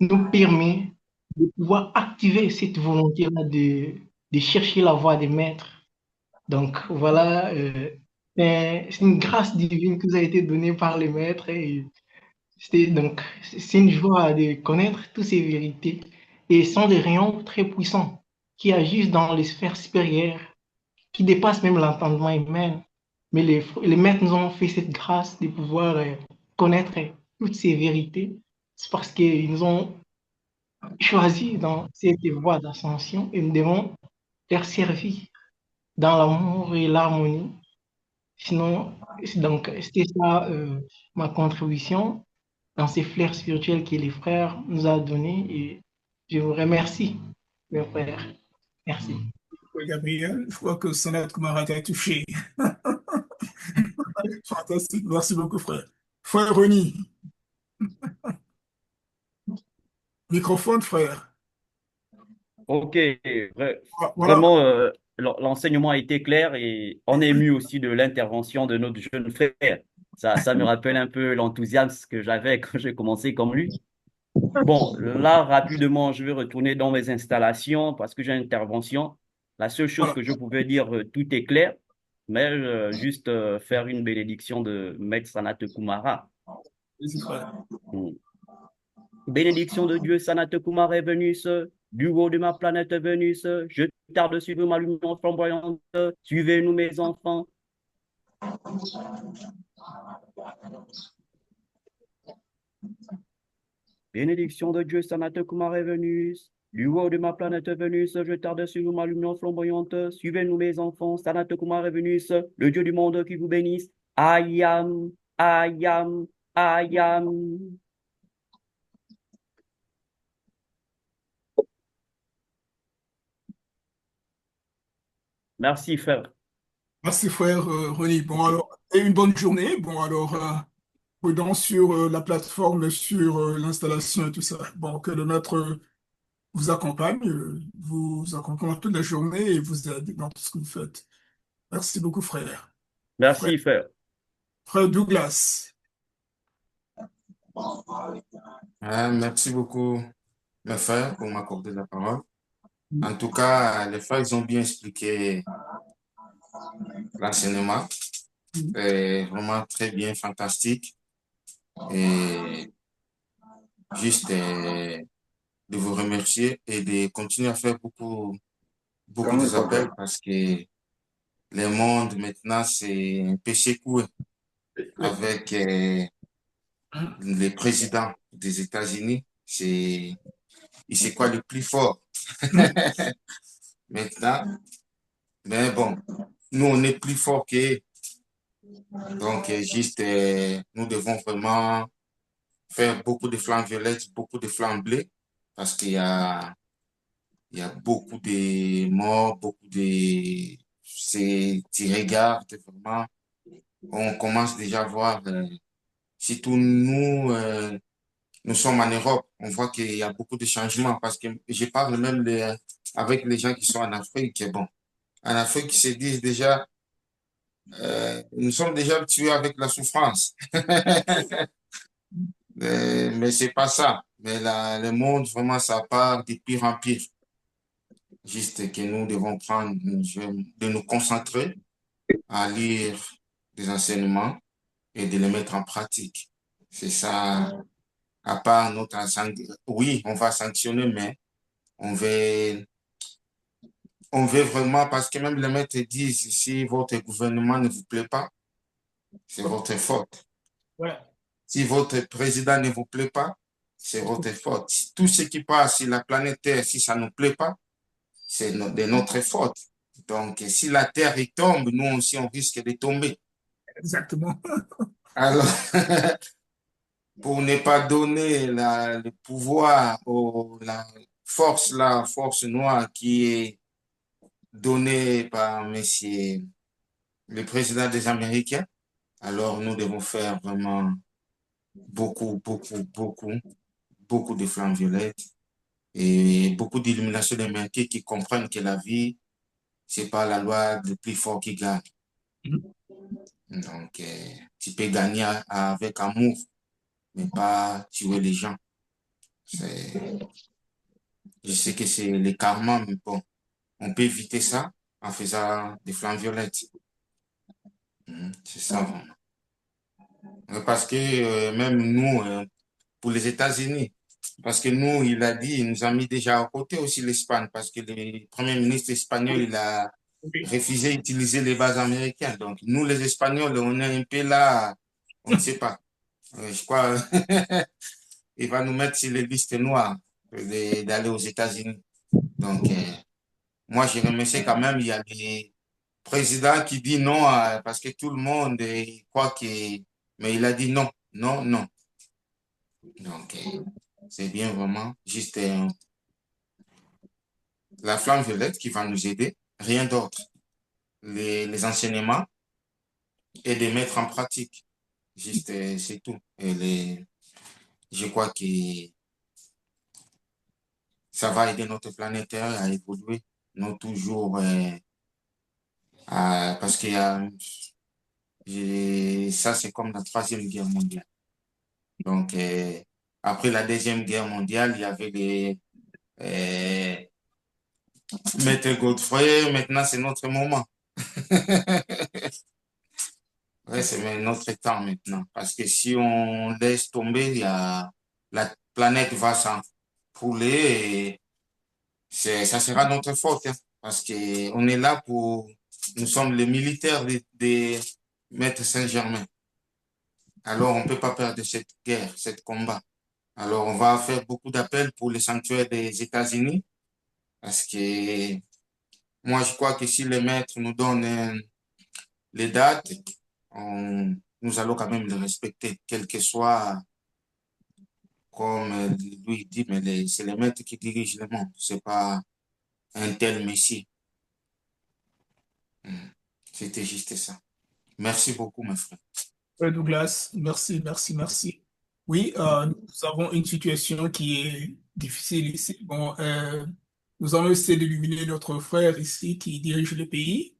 Speaker 5: nous permettent de pouvoir activer cette volonté-là de chercher la voie des maîtres. Donc voilà, c'est une grâce divine qui nous a été donnée par les maîtres et c'est une joie de connaître toutes ces vérités et ce sont des rayons très puissants qui agissent dans les sphères supérieures, qui dépassent même l'entendement humain. Mais les maîtres nous ont fait cette grâce de pouvoir connaître toutes ces vérités. C'est parce qu'ils nous ont choisi dans cette voie d'ascension et nous devons leur servir dans l'amour et l'harmonie. Sinon, donc, c'était ça ma contribution dans ces fleurs spirituelles que les frères nous ont données et je vous remercie, mes frères. Merci.
Speaker 2: Gabriel, je crois que Sanat Kumara t'a touché. Fantastique. Merci beaucoup, frère. Frère Rony, microphone, frère.
Speaker 6: Ok,
Speaker 2: Voilà.
Speaker 6: vraiment, l'enseignement a été clair et on est ému aussi de l'intervention de notre jeune frère. Ça me rappelle un peu l'enthousiasme que j'avais quand j'ai commencé comme lui. Bon, là, rapidement, je vais retourner dans mes installations parce que j'ai une intervention. La seule chose
Speaker 2: Voilà.
Speaker 6: que je pouvais dire, tout est clair, mais juste faire une bénédiction de Maître Sanat Kumara.
Speaker 2: Vas-y, frère.
Speaker 6: Hmm. Bénédiction de Dieu, Sanat Kumara est Vénus, du haut de ma planète Vénus, je tarde de suivre ma lumière flamboyante, suivez-nous mes enfants. Bénédiction de Dieu, Sanat Kumara est Vénus, du haut de ma planète Vénus, je tarde sur ma lumière flamboyante. Suivez-nous, mes enfants, Sanat Kumara est Vénus, le Dieu du monde qui vous bénisse. Ayam, ayam, ayam. Merci, frère.
Speaker 2: Merci, frère René. Bon, alors, et une bonne journée. Bon, alors, prudence sur la plateforme, sur l'installation et tout ça. Bon, que le maître vous accompagne toute la journée et vous aide dans tout ce que vous faites. Merci beaucoup, frère. Frère,
Speaker 6: Merci, frère.
Speaker 2: frère Douglas.
Speaker 7: Merci beaucoup, mes frères, pour m'accorder la parole. En tout cas, les frères, ils ont bien expliqué l'enseignement. C'est vraiment très bien, fantastique. Et juste de vous remercier et de continuer à faire beaucoup des appels parce que le monde maintenant, c'est un peu secoué avec les présidents des États-Unis. C'est quoi le plus fort maintenant? Mais bon, nous, on est plus fort qu'eux. Donc, juste, nous devons vraiment faire beaucoup de flammes violettes, beaucoup de flammes bleues, parce il y a beaucoup de morts, beaucoup de... Tu regardes vraiment, on commence déjà à voir, surtout nous, nous sommes en Europe, on voit qu'il y a beaucoup de changements, parce que je parle même avec les gens qui sont en Afrique. Bon, en Afrique, ils se disent déjà, nous sommes déjà tués avec la souffrance. Mais c'est pas ça. Mais le monde, vraiment, ça part de pire en pire. Juste que nous devons prendre, de nous concentrer à lire des enseignements et de les mettre en pratique. C'est ça. À part oui, on va sanctionner, mais on veut, on veut vraiment, parce que même les maîtres disent, si votre gouvernement ne vous plaît pas, c'est votre faute.
Speaker 2: Ouais.
Speaker 7: Si votre président ne vous plaît pas, c'est votre faute. Tout ce qui passe sur la planète Terre, si ça ne nous plaît pas, c'est de notre faute. Donc, si la Terre y tombe, nous aussi, on risque de tomber.
Speaker 2: Exactement.
Speaker 7: Alors, pour ne pas donner le pouvoir la force noire qui est donnée par monsieur le président des Américains, alors nous devons faire vraiment beaucoup de flammes violettes et beaucoup d'illumination des Américains qui comprennent que la vie, c'est pas la loi du plus fort qui gagne. Donc, tu peux gagner avec amour, mais pas tuer les gens. Je sais que c'est le karma, mais bon, on peut éviter ça en faisant des flammes violettes. C'est ça, vraiment. Parce que même nous, pour les États-Unis, parce que nous, il a dit, il nous a mis déjà à côté aussi l'Espagne, parce que le premier ministre espagnol, il a refusé d'utiliser les bases américaines. Donc, nous, les Espagnols, on est un peu là, on ne sait pas. Je crois il va nous mettre sur les listes noires d'aller aux États-Unis. Donc, moi, je remercie quand même, il y a des présidents qui disent non, parce que tout le monde croit que... Mais il a dit non, non, non. Donc, c'est bien vraiment juste la flamme violette qui va nous aider, rien d'autre. Les enseignements et de mettre en pratique. Juste, c'est tout. Je crois que ça va aider notre planète Terre à évoluer, non toujours parce qu'il y a Et ça, c'est comme la Troisième Guerre mondiale. Donc, après la Deuxième Guerre mondiale, il y avait les Maître Godefroy. Maintenant, c'est notre moment. Ouais, c'est notre temps maintenant. Parce que si on laisse tomber, la planète va s'enfouler et ça sera notre faute. Hein, parce qu'on est là nous sommes les militaires des Maître Saint-Germain. Alors, on ne peut pas perdre cette guerre, cette combat. Alors, on va faire beaucoup d'appels pour le sanctuaire des États-Unis. Parce que moi, je crois que si les maîtres nous donnent les dates, nous allons quand même les respecter, quel que soit, comme lui dit, mais c'est les maîtres qui dirigent le monde, c'est pas un tel messie. C'était juste ça. Merci beaucoup, mes frères.
Speaker 2: Douglas, merci, merci, merci. Oui, nous avons une situation qui est difficile ici. Bon, nous allons essayer d'éliminer notre frère ici qui dirige le pays.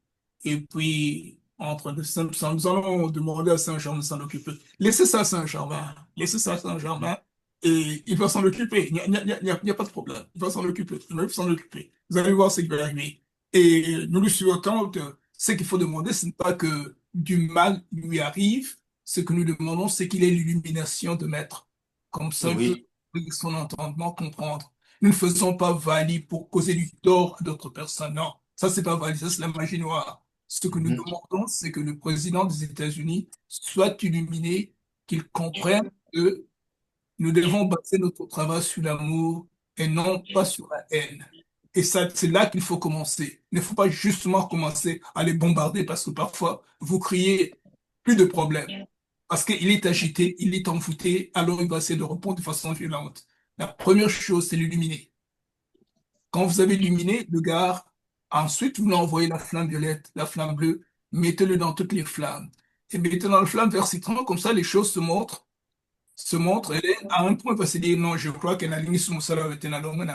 Speaker 2: Et puis, nous allons demander à Saint-Germain de s'en occuper. Laissez ça à Saint-Germain. Laissez ça à Saint-Germain. Et il va s'en occuper. Il n'y a pas de problème. Il va s'en occuper. Il va s'en occuper. Vous allez voir ce qui va arriver. Et nous lui souhaitons que ce qu'il faut demander, ce n'est pas que du mal lui arrive. Ce que nous demandons, c'est qu'il ait l'illumination de maître. Comme ça, il peut,
Speaker 7: Oui.
Speaker 2: avec son entendement, comprendre. Nous ne faisons pas valide pour causer du tort à d'autres personnes. Non, ça, c'est pas valide. Ça, c'est la magie noire. Ce que nous demandons, c'est que le président des États-Unis soit illuminé, qu'il comprenne que nous devons baser notre travail sur l'amour et non pas sur la haine. Et ça, c'est là qu'il faut commencer. Il ne faut pas justement commencer à les bombarder parce que parfois, vous criez plus de problèmes. Parce qu'il est agité, il est envoûté, alors il va essayer de répondre de façon violente. La première chose, c'est l'illuminer. Quand vous avez illuminé le gars, ensuite, vous l'envoyez la flamme violette, la flamme bleue, mettez-le dans toutes les flammes. Et mettez dans la flamme vers citron, comme ça, les choses se montre, elle est à un point parce qu'elle dit non, je crois qu'elle a ligne sur mon salaire avec un homme,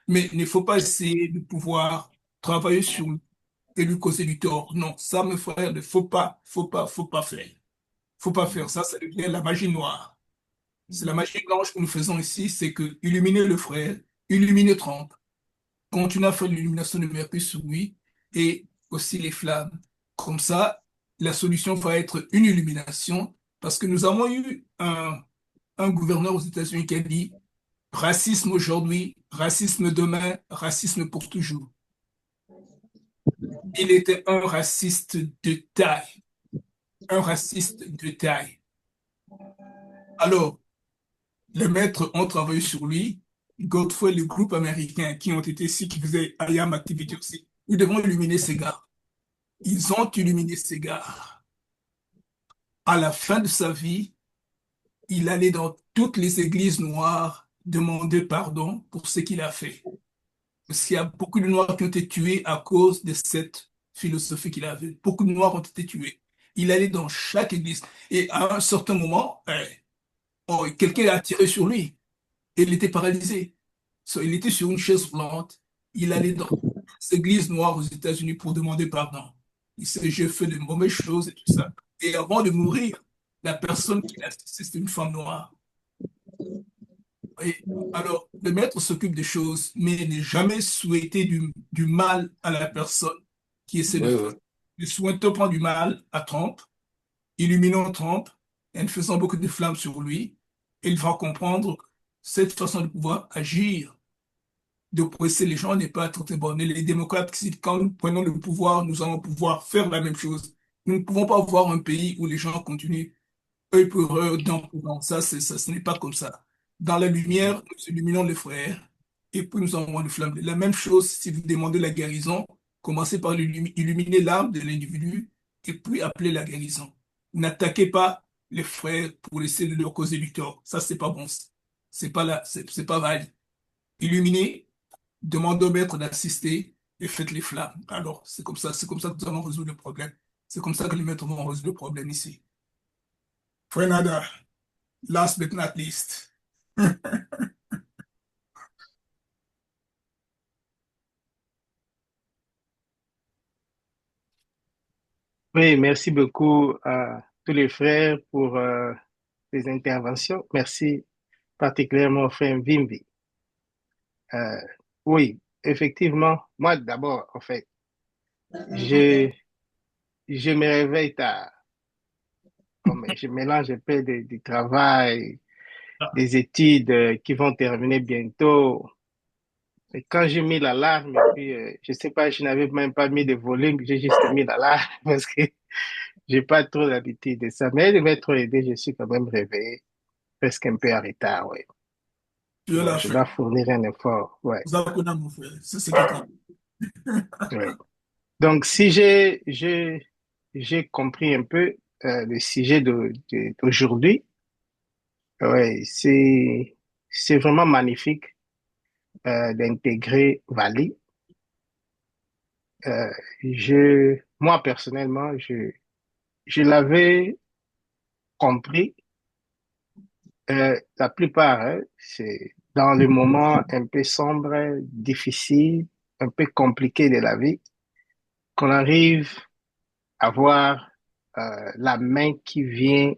Speaker 2: mais il ne faut pas essayer de pouvoir travailler sur lui et lui causer du tort. Non, ça, mes frères, il ne faut pas faire. Faut pas faire ça, ça devient la magie noire. C'est la magie blanche que nous faisons ici, c'est que illuminer le frère, illuminer Trump, continuer à faire l'illumination de Mercure sur lui et aussi les flammes. Comme ça, la solution va être une illumination parce que nous avons eu un gouverneur aux États-Unis qui a dit racisme aujourd'hui, racisme demain, racisme pour toujours. Il était un raciste de taille, un raciste de taille. Alors, les maîtres ont travaillé sur lui. Godfrey, le groupe américain qui ont été ici, qui faisaient IAM Activity aussi, nous devons illuminer ces gars. Ils ont illuminé ces gars. À la fin de sa vie, il allait dans toutes les églises noires demander pardon pour ce qu'il a fait. Parce qu'il y a beaucoup de Noirs qui ont été tués à cause de cette philosophie qu'il avait. Beaucoup de Noirs ont été tués. Il allait dans chaque église. Et à un certain moment, quelqu'un a tiré sur lui. Et il était paralysé. Il était sur une chaise roulante. Il allait dans les églises noires aux États-Unis pour demander pardon. Il s'est dit, j'ai fait de mauvaises choses et tout ça. Et avant de mourir, la personne qui l'a assisté, c'était une femme noire. Et alors, le maître s'occupe des choses, mais il n'est jamais souhaité du mal à la personne qui essaie de
Speaker 7: Oui,
Speaker 2: faire.
Speaker 7: oui.
Speaker 2: Il souhaite prendre du mal à Trump, illuminant Trump, et en faisant beaucoup de flammes sur lui, et il va comprendre cette façon de pouvoir agir, d'oppresser les gens n'est pas très bonne. Et les démocrates, quand nous prenons le pouvoir, nous allons pouvoir faire la même chose. Nous ne pouvons pas avoir un pays où les gens continuent œil pour œil, dent pour dent. Ça, ce n'est pas comme ça. Dans la lumière, nous illuminons les frères et puis nous envoyons les flammes. La même chose, si vous demandez la guérison, commencez par illuminer l'âme de l'individu et puis appelez la guérison. N'attaquez pas les frères pour essayer de leur causer du tort. Ça, c'est pas bon. C'est pas là, c'est pas valide. Illuminez, demandez au maître d'assister et faites les flammes. Alors, c'est comme ça que nous allons résoudre le problème. C'est comme ça que les maîtres vont résoudre le problème ici. Frère Nada, last but not least.
Speaker 8: Oui, merci beaucoup à tous les frères pour les interventions. Merci particulièrement au frère Vimbi. Euh, oui, effectivement, moi d'abord, en fait, je, je me réveille tard. Comme je mélange un peu du travail, des études qui vont terminer bientôt. Et quand j'ai mis l'alarme, et puis, je sais pas, je n'avais même pas mis de volume, j'ai juste mis l'alarme parce que j'ai pas trop l'habitude de ça. Mais elle devait trop aider, je suis quand même réveillé, presque un peu en retard, oui.
Speaker 2: Tu
Speaker 8: Bon,
Speaker 2: l'as
Speaker 8: je
Speaker 2: fait.
Speaker 8: dois fournir un effort, ouais,
Speaker 2: Vous apprenez à mon frère. C'est ce qui compte.
Speaker 8: ouais. Donc, si j'ai compris un peu le sujet d'aujourd'hui, ouais, c'est vraiment magnifique d'intégrer Vali. Euh, moi personnellement, je l'avais compris. La plupart, hein, c'est dans le moment un peu sombre, difficile, un peu compliqué de la vie, qu'on arrive à voir la main qui vient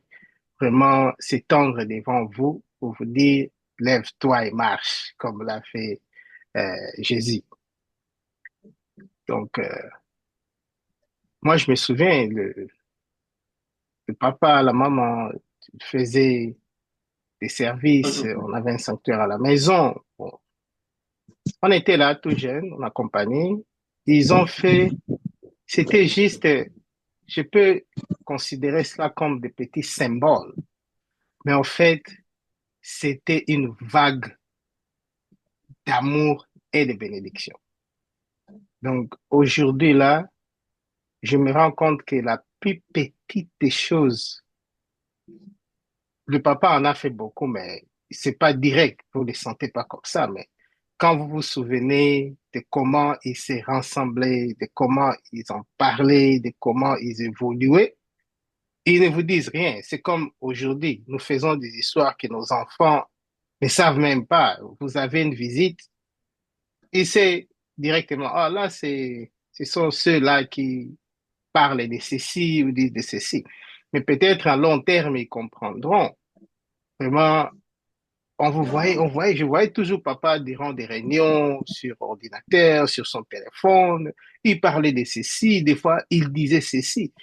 Speaker 8: vraiment s'étendre devant vous pour vous dire, lève-toi et marche, comme l'a fait Jésus. Donc, moi, je me souviens, le papa, la maman faisaient des services, on avait un sanctuaire à la maison. Bon, on était là tout jeunes, on accompagnait. Ils ont fait, c'était juste, je peux considérer cela comme des petits symboles, mais en fait, c'était une vague d'amour et de bénédiction. Donc aujourd'hui, là, je me rends compte que la plus petite des choses, le papa en a fait beaucoup, mais c'est pas direct, vous ne le sentez pas comme ça, mais quand vous vous souvenez de comment ils s'est rassemblés, de comment ils ont parlé, de comment ils évoluaient, ils ne vous disent rien. C'est comme aujourd'hui, nous faisons des histoires que nos enfants ne savent même pas. Vous avez une visite, et c'est directement, ah là, ce sont ceux-là qui parlent de ceci ou disent de ceci. Mais peut-être à long terme, ils comprendront. Vraiment, je voyais toujours papa durant des réunions sur ordinateur, sur son téléphone. Il parlait de ceci, des fois, il disait ceci.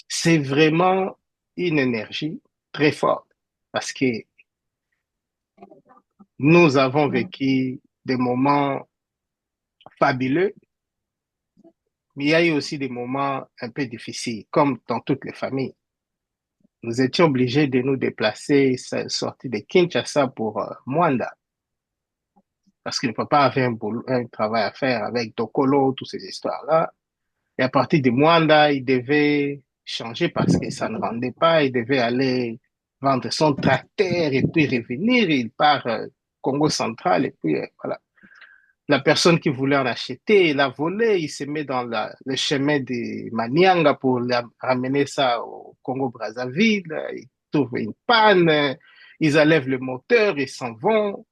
Speaker 8: C'est vraiment une énergie très forte parce que nous avons vécu des moments fabuleux, mais il y a eu aussi des moments un peu difficiles, comme dans toutes les familles. Nous étions obligés de nous déplacer, sortir de Kinshasa pour Mwanda, parce que le papa avait un travail à faire avec Dokolo, toutes ces histoires-là. Et à partir de Mwanda, il devait changer parce que ça ne rendait pas. Il devait aller vendre son tracteur et puis revenir. Il part Congo central et puis voilà. La personne qui voulait en acheter, il a volé. Il se met dans le chemin de Manianga pour ramener ça au Congo-Brazzaville. Il trouve une panne. Ils enlèvent le moteur, ils s'en vont.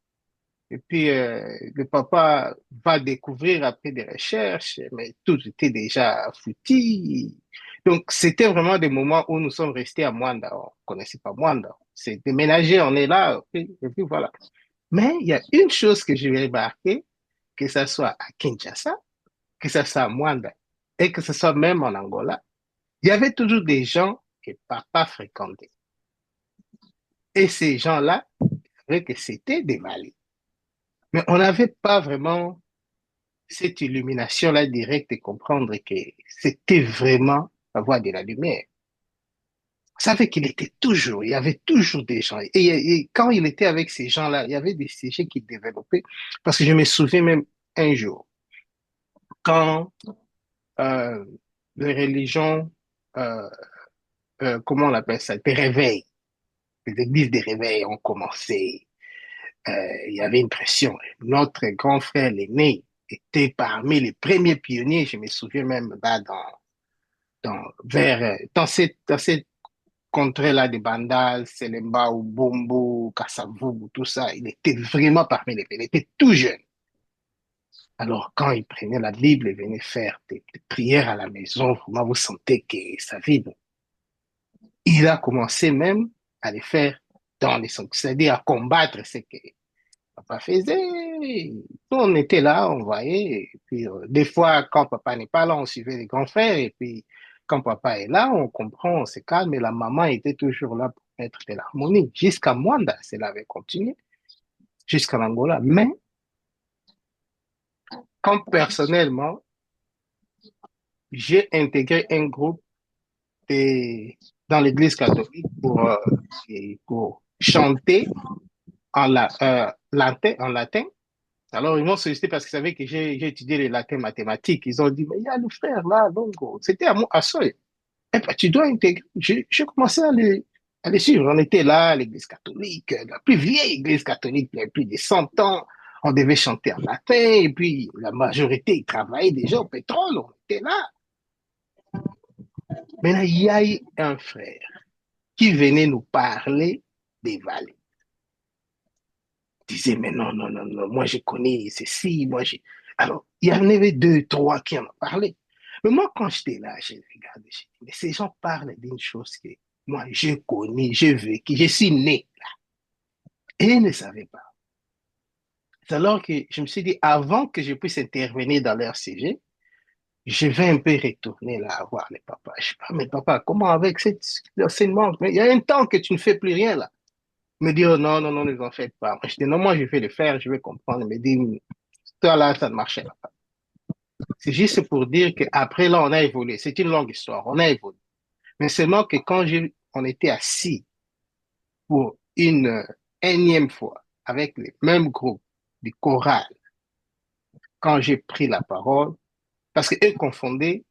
Speaker 8: Et puis, le papa va découvrir après des recherches, mais tout était déjà foutu. Donc, c'était vraiment des moments où nous sommes restés à Mwanda. On ne connaissait pas Mwanda. C'est déménagé, on est là, et puis voilà. Mais il y a une chose que j'ai remarqué, que ce soit à Kinshasa, que ce soit à Mwanda, et que ce soit même en Angola, il y avait toujours des gens que papa fréquentait. Et ces gens-là, c'est vrai que c'était des Maliens. Mais on n'avait pas vraiment cette illumination-là directe et comprendre que c'était vraiment la voie de la lumière. On savait qu'il était toujours, il y avait toujours des gens. Et quand il était avec ces gens-là, il y avait des sujets qu'il développait. Parce que je me souviens même un jour, quand euh, les religions, euh, comment on appelle ça, des réveils, les églises des réveils ont commencé. Il y avait une pression. Notre grand frère, l'aîné, était parmi les premiers pionniers. Je me souviens même là dans cette contrée-là de Bandal, Selemba, Ubumbu, Kassavubu, tout ça. Il était vraiment parmi les premiers. Il était tout jeune. Alors, quand il prenait la Bible et venait faire des prières à la maison, vraiment, vous sentez que ça vibre. Il a commencé même à les faire dans les sons, c'est-à-dire à combattre ce que papa faisait. On était là, on voyait. Et puis, des fois, quand papa n'est pas là, on suivait les grands frères. Et puis, quand papa est là, on comprend, on se calme. Et la maman était toujours là pour mettre de l'harmonie. Jusqu'à Mwanda, cela avait continué. Jusqu'à l'Angola. Mais, quand personnellement, j'ai intégré un groupe dans l'église catholique pour chanter en latin. Alors, ils m'ont sollicité parce qu'ils savaient que j'ai étudié les latin mathématiques. Ils ont dit, mais il y a le frère là, donc c'était à Soy. Eh ben, tu dois intégrer. J'ai commencé à les suivre. On était là, à l'église catholique, la plus vieille église catholique, il y a plus de 100 ans. On devait chanter en latin, et puis la majorité, ils travaillaient déjà au pétrole, on était là. Mais là, il y a eu un frère qui venait nous parler des vallées. Il disait, mais non, non, non, non, moi je connais ceci, Alors, il y en avait deux, trois qui en ont parlé. Mais moi, quand j'étais là, je regardais, je dis, mais ces gens parlent d'une chose que moi, je connais, je vécu, je suis né là. Et ils ne savaient pas. C'est alors que je me suis dit, avant que je puisse intervenir dans leur sujet, je vais un peu retourner là voir les papas. Je sais pas, mais papa, comment avec cet enseignement? Il y a un temps que tu ne fais plus rien là. Il me dit, oh, non, non, non, ne vous en faites pas. Moi, je dis, non, moi, je vais le faire, je vais comprendre. Il me dit, toi là, ça ne marchait pas. C'est juste pour dire qu'après là, on a évolué. C'est une longue histoire, on a évolué. Mais seulement que quand on était assis pour une énième fois avec les mêmes groupes du choral, quand j'ai pris la parole, parce qu'eux confondaient,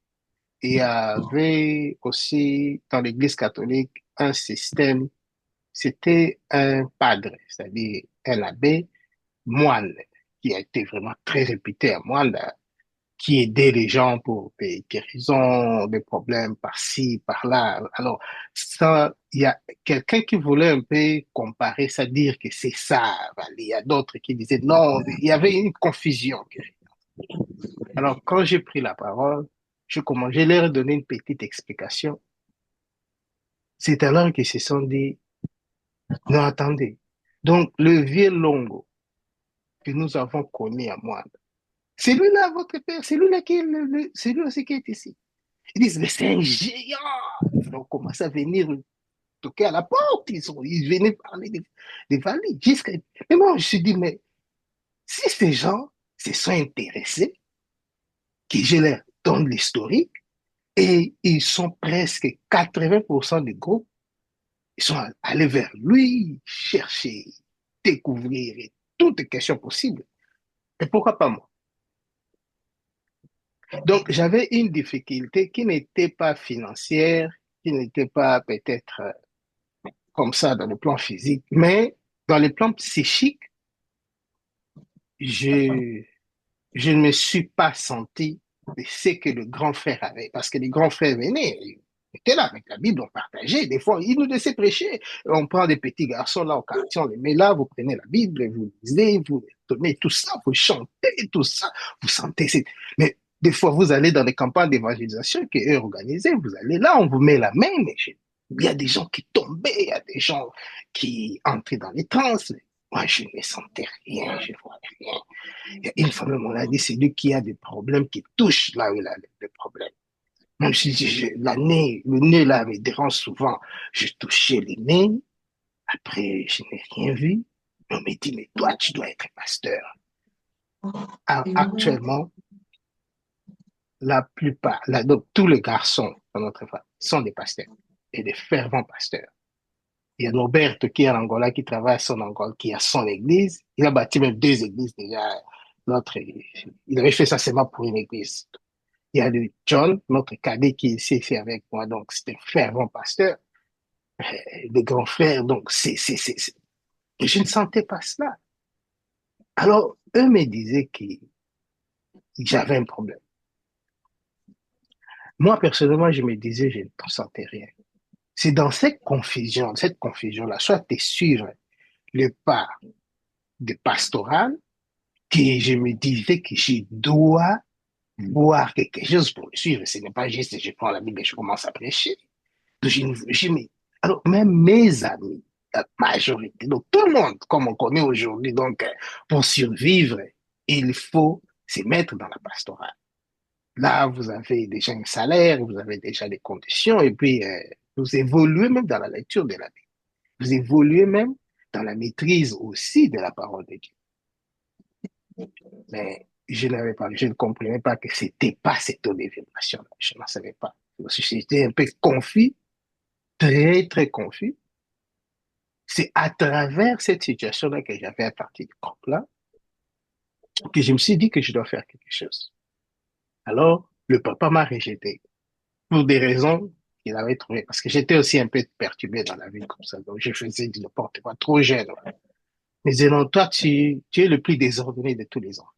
Speaker 8: il y avait aussi dans l'Église catholique un système, c'était un padre, c'est-à-dire un abbé, moine, qui a été vraiment très réputé à Moine, qui aidait les gens pour des guérisons, des problèmes par-ci, par-là. Alors, ça, il y a quelqu'un qui voulait un peu comparer ça, dire que c'est ça. Il y a d'autres qui disaient non, il y avait une confusion. Alors, quand j'ai pris la parole, j'ai leur donné une petite explication. C'est alors qu'ils se sont dit, non, attendez. Donc, le vieux Longo que nous avons connu à moi, c'est lui-là, votre père, c'est lui-là c'est lui aussi qui est ici. Ils disent, mais c'est un géant. Ils ont commencé à venir toquer à la porte. Ils venaient parler des vallées. Mais moi, je me suis dit, mais si ces gens se sont intéressés, que je leur donne l'historique, et ils sont presque 80% du groupe, ils sont allés vers lui, chercher, découvrir toutes les questions possibles. Et pourquoi pas moi? Donc, j'avais une difficulté qui n'était pas financière, qui n'était pas peut-être comme ça dans le plan physique, mais dans le plan psychique, je, je ne me suis pas senti de ce que le grand frère avait, parce que les grands frères venaient, ils étaient là avec la Bible, on partageait, des fois, ils nous laissaient prêcher, on prend des petits garçons là au quartier, on les met là, vous prenez la Bible, vous lisez, vous donnez tout ça, vous chantez tout ça, vous sentez, mais des fois, vous allez dans les campagnes d'évangélisation qu'eux organisaient, vous allez là, on vous met la main, mais il y a des gens qui tombaient, il y a des gens qui entraient dans les trans. Moi, je ne sentais rien, je ne voyais rien. Il y a une fois même, on a dit, c'est lui qui a des problèmes, qui touche là où il a des problèmes. Même si le nez là me dérange souvent, je touchais le nez, après, je n'ai rien vu. On me dit, mais toi, tu dois être pasteur. Actuellement, la plupart, donc, tous les garçons dans notre famille sont des pasteurs et des fervents pasteurs. Il y a Norbert qui est en Angola, qui travaille à son Angola, qui a son église. Il a bâti même 2 églises déjà. Il avait fait ça seulement pour une église. Il y a le John, notre cadet, qui est ici avec moi. Donc, c'est un fervent pasteur. Le grand frère. Donc, Et je ne sentais pas cela. Alors, eux me disaient que j'avais un problème. Moi, personnellement, je me disais, je ne sentais rien. C'est dans cette confusion-là, soit tu suivre le pas de pastoral, que je me disais que je dois voir quelque chose pour le suivre. Ce n'est pas juste je prends la Bible et je commence à prêcher. Alors, même mes amis, la majorité, donc tout le monde, comme on connaît aujourd'hui, donc pour survivre, il faut se mettre dans la pastorale. Là, vous avez déjà un salaire, vous avez déjà des conditions, et puis vous évoluez même dans la lecture de la Bible. Vous évoluez même dans la maîtrise aussi de la parole de Dieu. Mais je ne comprenais pas que c'était pas cette révélation. Je n'en savais pas. J'étais un peu confus, très, très confus. C'est à travers cette situation-là que j'avais à partir du groupe-là que je me suis dit que je dois faire quelque chose. Alors, le papa m'a rejeté pour des raisons qu'il avait trouvées, parce que j'étais aussi un peu perturbé dans la vie comme ça. Donc, je faisais du n'importe quoi, trop jeune. Mais disait, non, toi, tu es le plus désordonné de tous les enfants.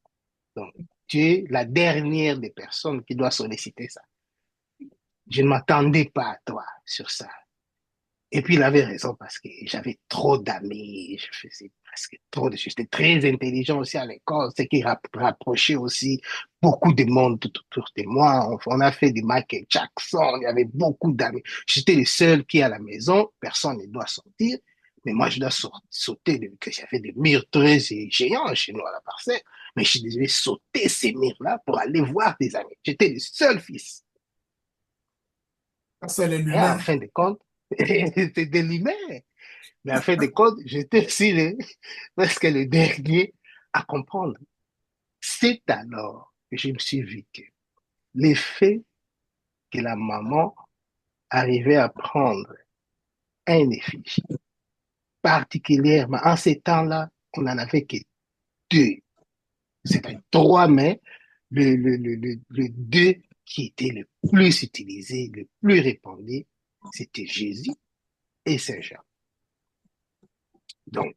Speaker 8: Donc, tu es la dernière des personnes qui doit solliciter ça. Je ne m'attendais pas à toi sur ça. Et puis, il avait raison parce que j'avais trop d'amis, je faisais presque trop de choses. J'étais très intelligent aussi à l'école, ce qui rapprochait aussi beaucoup de monde tout autour de moi. On a fait du Michael Jackson, il y avait beaucoup d'amis. J'étais le seul qui est à la maison, personne ne doit sortir, mais moi, je dois sauter, que j'avais des murs très géants chez nous à la parcelle, mais je devais sauter ces murs-là pour aller voir des amis. J'étais le seul fils.
Speaker 2: Ça, c'est
Speaker 8: Et en
Speaker 2: l'humain.
Speaker 8: fin de compte, c'était de l'humain. Mais en fin de compte, j'étais aussi presque le dernier à comprendre. C'est alors que je me suis vu que l'effet que la maman arrivait à prendre un effigie, particulièrement en ces temps-là, on n'en avait que deux. C'était trois, mais le deux qui était le plus utilisé, le plus répandu, c'était Jésus et Saint-Jean. Donc,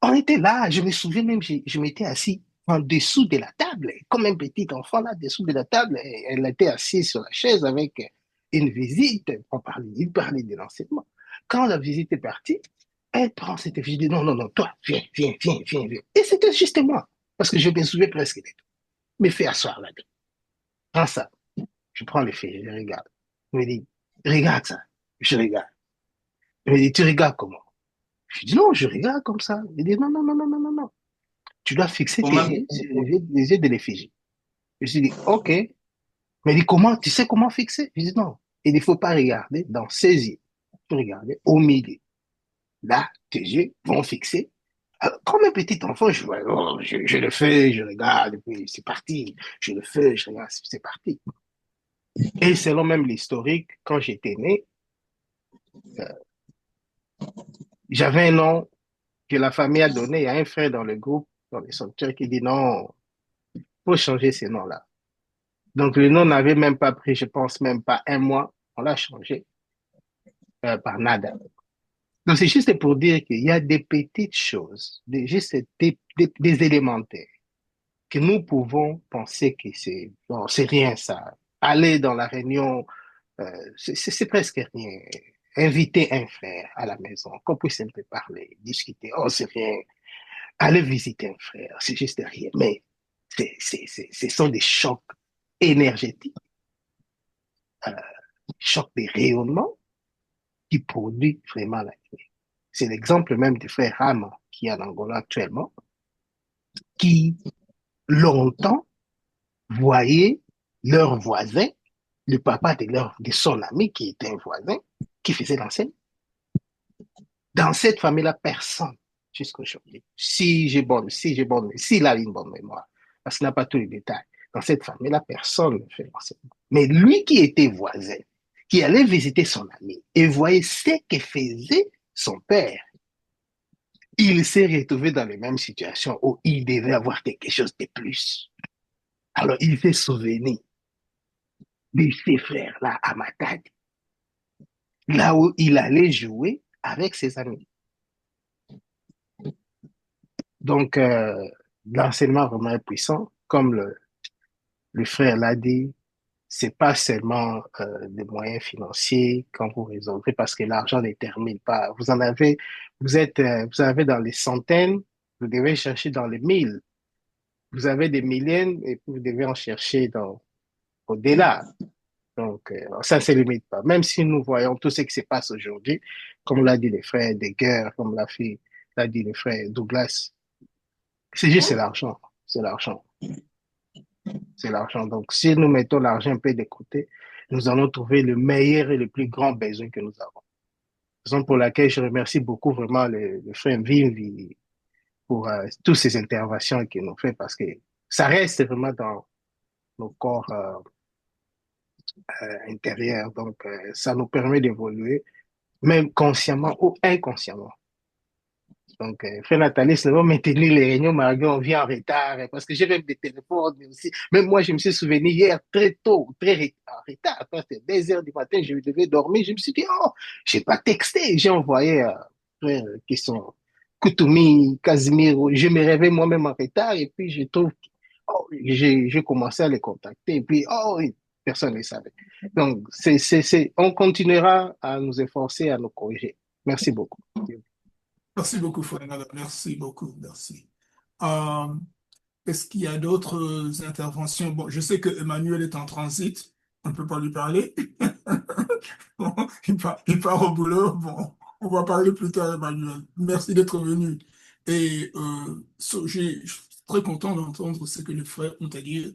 Speaker 8: on était là, je me souviens même, je m'étais assis en dessous de la table, comme un petit enfant là, dessous de la table, et elle était assise sur la chaise avec une visite, il parlait de l'enseignement. Quand la visite est partie, elle prend cette visite, dit non, non, non, toi, viens, viens, viens, viens, viens. Et c'était juste moi, parce que je me souviens presque de tout. Me fais asseoir là-dedans. Prends ça, je prends le fait, je regarde. Il me dit, regarde ça, je regarde. Il me dit, tu regardes comment? Je dis non, je regarde comme ça. Il dit non, non, non, non, non, non, non. Tu dois fixer tes
Speaker 7: Comment?
Speaker 8: yeux sur les yeux de l'effigie. Je me suis dit, OK. Mais il dit, comment, tu sais comment fixer? Je dis non. Il ne faut pas regarder dans ses yeux. Il faut regarder au milieu. Là, tes yeux vont fixer. Alors, comme un petit enfant, je le fais, je regarde, et puis c'est parti. Je le fais, je regarde, c'est parti. Et selon même l'historique, quand j'étais né, euh, j'avais un nom que la famille a donné. Il y a un frère dans le groupe, dans les sanctuaires, qui dit non, il faut changer ces noms-là. Donc, le nom n'avait même pas pris, je pense, même pas un mois. On l'a changé par nada. Donc, c'est juste pour dire qu'il y a des petites choses, juste des élémentaires, que nous pouvons penser que c'est bon, c'est rien ça. Aller dans la réunion, c'est presque rien. Inviter un frère à la maison, qu'on puisse un peu parler, discuter. Oh, c'est rien. Aller visiter un frère, c'est juste rien. Mais ce sont des chocs énergétiques, euh, chocs de rayonnement qui produit vraiment la lumière. C'est l'exemple même du frère Ram qui est en Angola actuellement, qui longtemps voyait leur voisin, le papa de son ami qui était un voisin, qui faisait l'enseigne. Dans cette famille-là, personne, jusqu'à aujourd'hui, s'il a une bonne mémoire, parce qu'il n'a pas tous les détails, dans cette famille-là, personne ne fait l'enseignement. Mais lui qui était voisin, qui allait visiter son ami et voyait ce que faisait son père, il s'est retrouvé dans les mêmes situations où il devait avoir quelque chose de plus. Alors, il s'est souvenu de ses frères-là à Matadi, là où il allait jouer avec ses amis. Donc, l'enseignement vraiment est puissant, comme le frère l'a dit, c'est pas seulement des moyens financiers quand vous résolvez, parce que l'argent ne termine pas. Vous avez dans les centaines, vous devez chercher dans les 1000. vous avez des millions et vous devez en chercher au-delà. Donc, ça ne se limite pas. Même si nous voyons tout ce qui se passe aujourd'hui, comme l'a dit les frères Degueur, comme l'a dit le frère Douglas, c'est l'argent. C'est l'argent. C'est l'argent. Donc, si nous mettons l'argent un peu de côté, nous allons trouver le meilleur et le plus grand besoin que nous avons. Raison pour laquelle je remercie beaucoup vraiment le frère Vivi pour toutes ces interventions qu'il nous fait parce que ça reste vraiment dans nos corps intérieurs. Donc, ça nous permet d'évoluer, même consciemment ou inconsciemment. Donc, frère Nathalie, c'est vraiment maintenir les réunions, malgré on vient en retard, parce que j'ai même des téléphones, mais aussi, même moi, je me suis souvenu hier très tôt, en retard, quand c'était 2 heures du matin, je devais dormir, je me suis dit, oh, j'ai pas texté, j'ai envoyé frère qui sont Koutoumi, Casimiro, je me réveille moi-même en retard, et puis je trouve, oh, j'ai commencé à les contacter, et puis, oh, oui, personne ne le savait. Donc, on continuera à nous efforcer, à nous corriger. Merci beaucoup.
Speaker 2: Merci beaucoup, frère Nada. Merci beaucoup. Merci. Euh, Est-ce qu'il y a d'autres interventions? Bon, je sais que Emmanuel est en transit. On ne peut pas lui parler. Bon, il part au boulot. Bon, on va parler plus tard, Emmanuel. Merci d'être venu. Et je suis très content d'entendre ce que les frères ont à dire.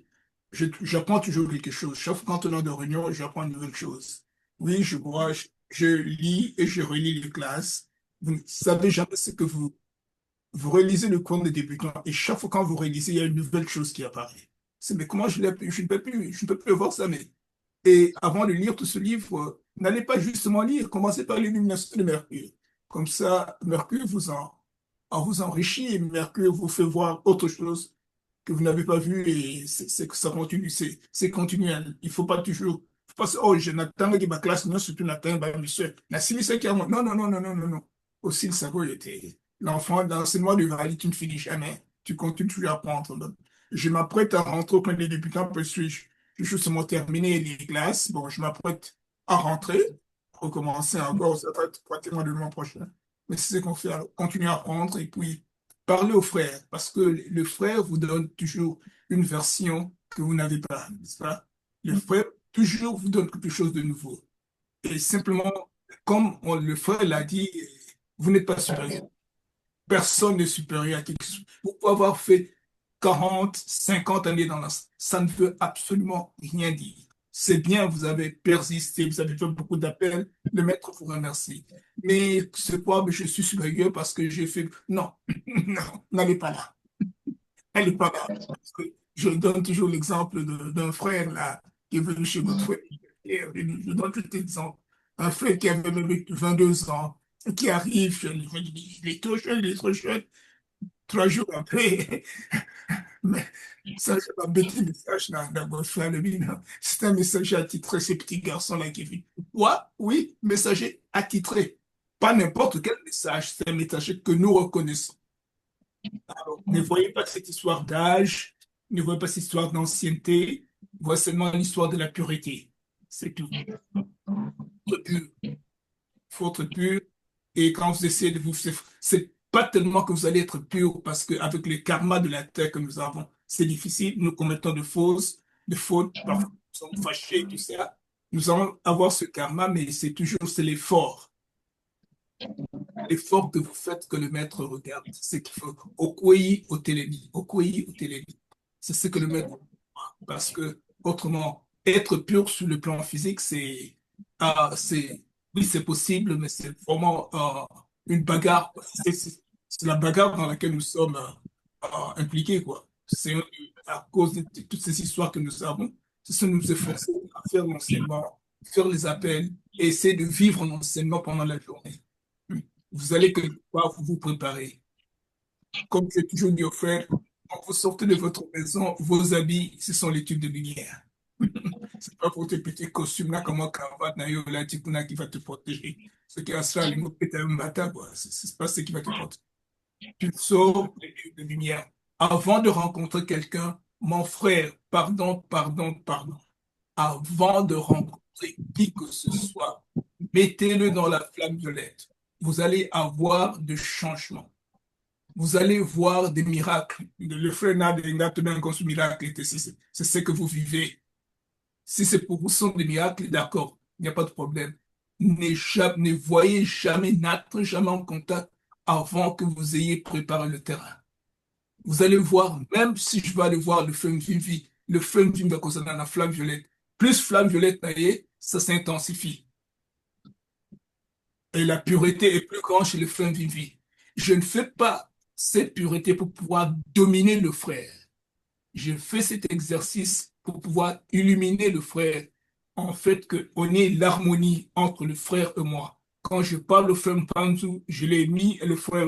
Speaker 2: J'apprends toujours quelque chose. Chaque fois qu'on a de réunion, j'apprends une nouvelle chose. Oui, je vois, je lis et je relis les classes. Vous ne savez jamais ce que vous relisez le cours des débutants et chaque fois quand vous relisez, il y a une nouvelle chose qui apparaît. Mais comment je ne peux plus voir ça, mais. Et avant de lire tout ce livre, n'allez pas justement lire, commencez par l'illumination de Mercure. Comme ça, Mercure vous enrichit et Mercure vous fait voir autre chose que vous n'avez pas vu et c'est que ça continue, c'est continuel. Il ne faut pas toujours. Faut pas, oh, je n'attends que ma classe, non, c'est une atteinte, bah, monsieur. La civilisation qui a. Non, non, non, non, non, non, non. Aussi, le cerveau était. L'enfant, l'enseignement du Vali, tu ne finis jamais. Tu continues toujours à apprendre. Donc, je m'apprête à rentrer au point des débutants parce que je justement terminé les classes. Bon, je m'apprête à rentrer, recommencer encore, ça va être pratiquement le mois prochain. Mais c'est ce qu'on fait, continuer à apprendre et puis parler aux frères, parce que le frère vous donne toujours une version que vous n'avez pas, n'est-ce pas? Le frère toujours vous donne quelque chose de nouveau. Et simplement, comme le frère l'a dit, vous n'êtes pas supérieur. Personne n'est supérieur à quelque chose. Vous pouvez avoir fait 40, 50 années dans l'enseignement. Ça ne veut absolument rien dire. C'est bien, vous avez persisté, vous avez fait beaucoup d'appels, le maître vous remercie. Mais c'est quoi, je suis supérieur parce que j'ai fait. Non, non, n'allez pas là. N'allez pas là. Parce que je donne toujours l'exemple d'un frère là, qui est venu chez notre frère. Je donne tout exemple. Un frère qui avait même 22 ans, qui arrive, il est trop jeune, il est trop jeune. 3 jours après, mais ça, je vais embêter le message dans votre frère le mien. C'est un messager attitré, ces petits garçons-là qui vivent. Quoi? Oui, messager attitré. Pas n'importe quel message, c'est un messager que nous reconnaissons. Alors, ne voyez pas cette histoire d'âge, ne voyez pas cette histoire d'ancienneté, voyez seulement l'histoire de la pureté. C'est tout. Être pur. Il faut être pur. Et quand vous essayez de vous. C'est pas tellement que vous allez être pur, parce qu'avec le karma de la terre que nous avons, c'est difficile. Nous commettons de fautes, parfois nous sommes fâchés, tout ça. Nous allons avoir ce karma, mais c'est l'effort. L'effort que vous faites que le maître regarde. C'est qu'il faut Okoyi Otelemi. Okoyi Otelemi. C'est ce que le maître voit. Parce que, autrement, être pur sur le plan physique, oui, c'est possible, mais c'est vraiment une bagarre. C'est la bagarre dans laquelle nous sommes impliqués, quoi. C'est à cause de toutes ces histoires que nous avons, c'est ce que nous efforçons à faire l'enseignement, faire les appels et essayer de vivre l'enseignement pendant la journée. Vous allez quelque part, vous vous préparez. Comme j'ai toujours dit aux frères, quand vous sortez de votre maison, vos habits, ce sont les tubes de lumière. C'est pas pour tes petits costumes là, comme un cravate, là, qui va te protéger. Ce qui a ça, les mots péter un matin, quoi. C'est pas ce qui va te protéger. Tu sors les tubes de lumière. Avant de rencontrer quelqu'un, mon frère, pardon, pardon, pardon. Avant de rencontrer qui que ce soit, mettez-le dans la flamme violette. Vous allez avoir de changements. vous allez voir des miracles. Le frère Nadenga, tout d'un coup, ce miracle, c'est ce que vous vivez. Si c'est pour vous sont des miracles, d'accord, il n'y a pas de problème. Ne voyez jamais, n'entrez jamais en contact avant que vous ayez préparé le terrain. Vous allez voir, même si je vais aller voir le flamme vivi, le flamme vivi va concerner la flamme violette. Plus flamme violette taillée, ça s'intensifie. Et la pureté est plus grande chez le flamme vivi. Je ne fais pas cette pureté pour pouvoir dominer le frère. Je fais cet exercice pour pouvoir illuminer le frère. En fait, qu'on ait l'harmonie entre le frère et moi. Quand je parle au frère Panzu, je l'ai mis, le frère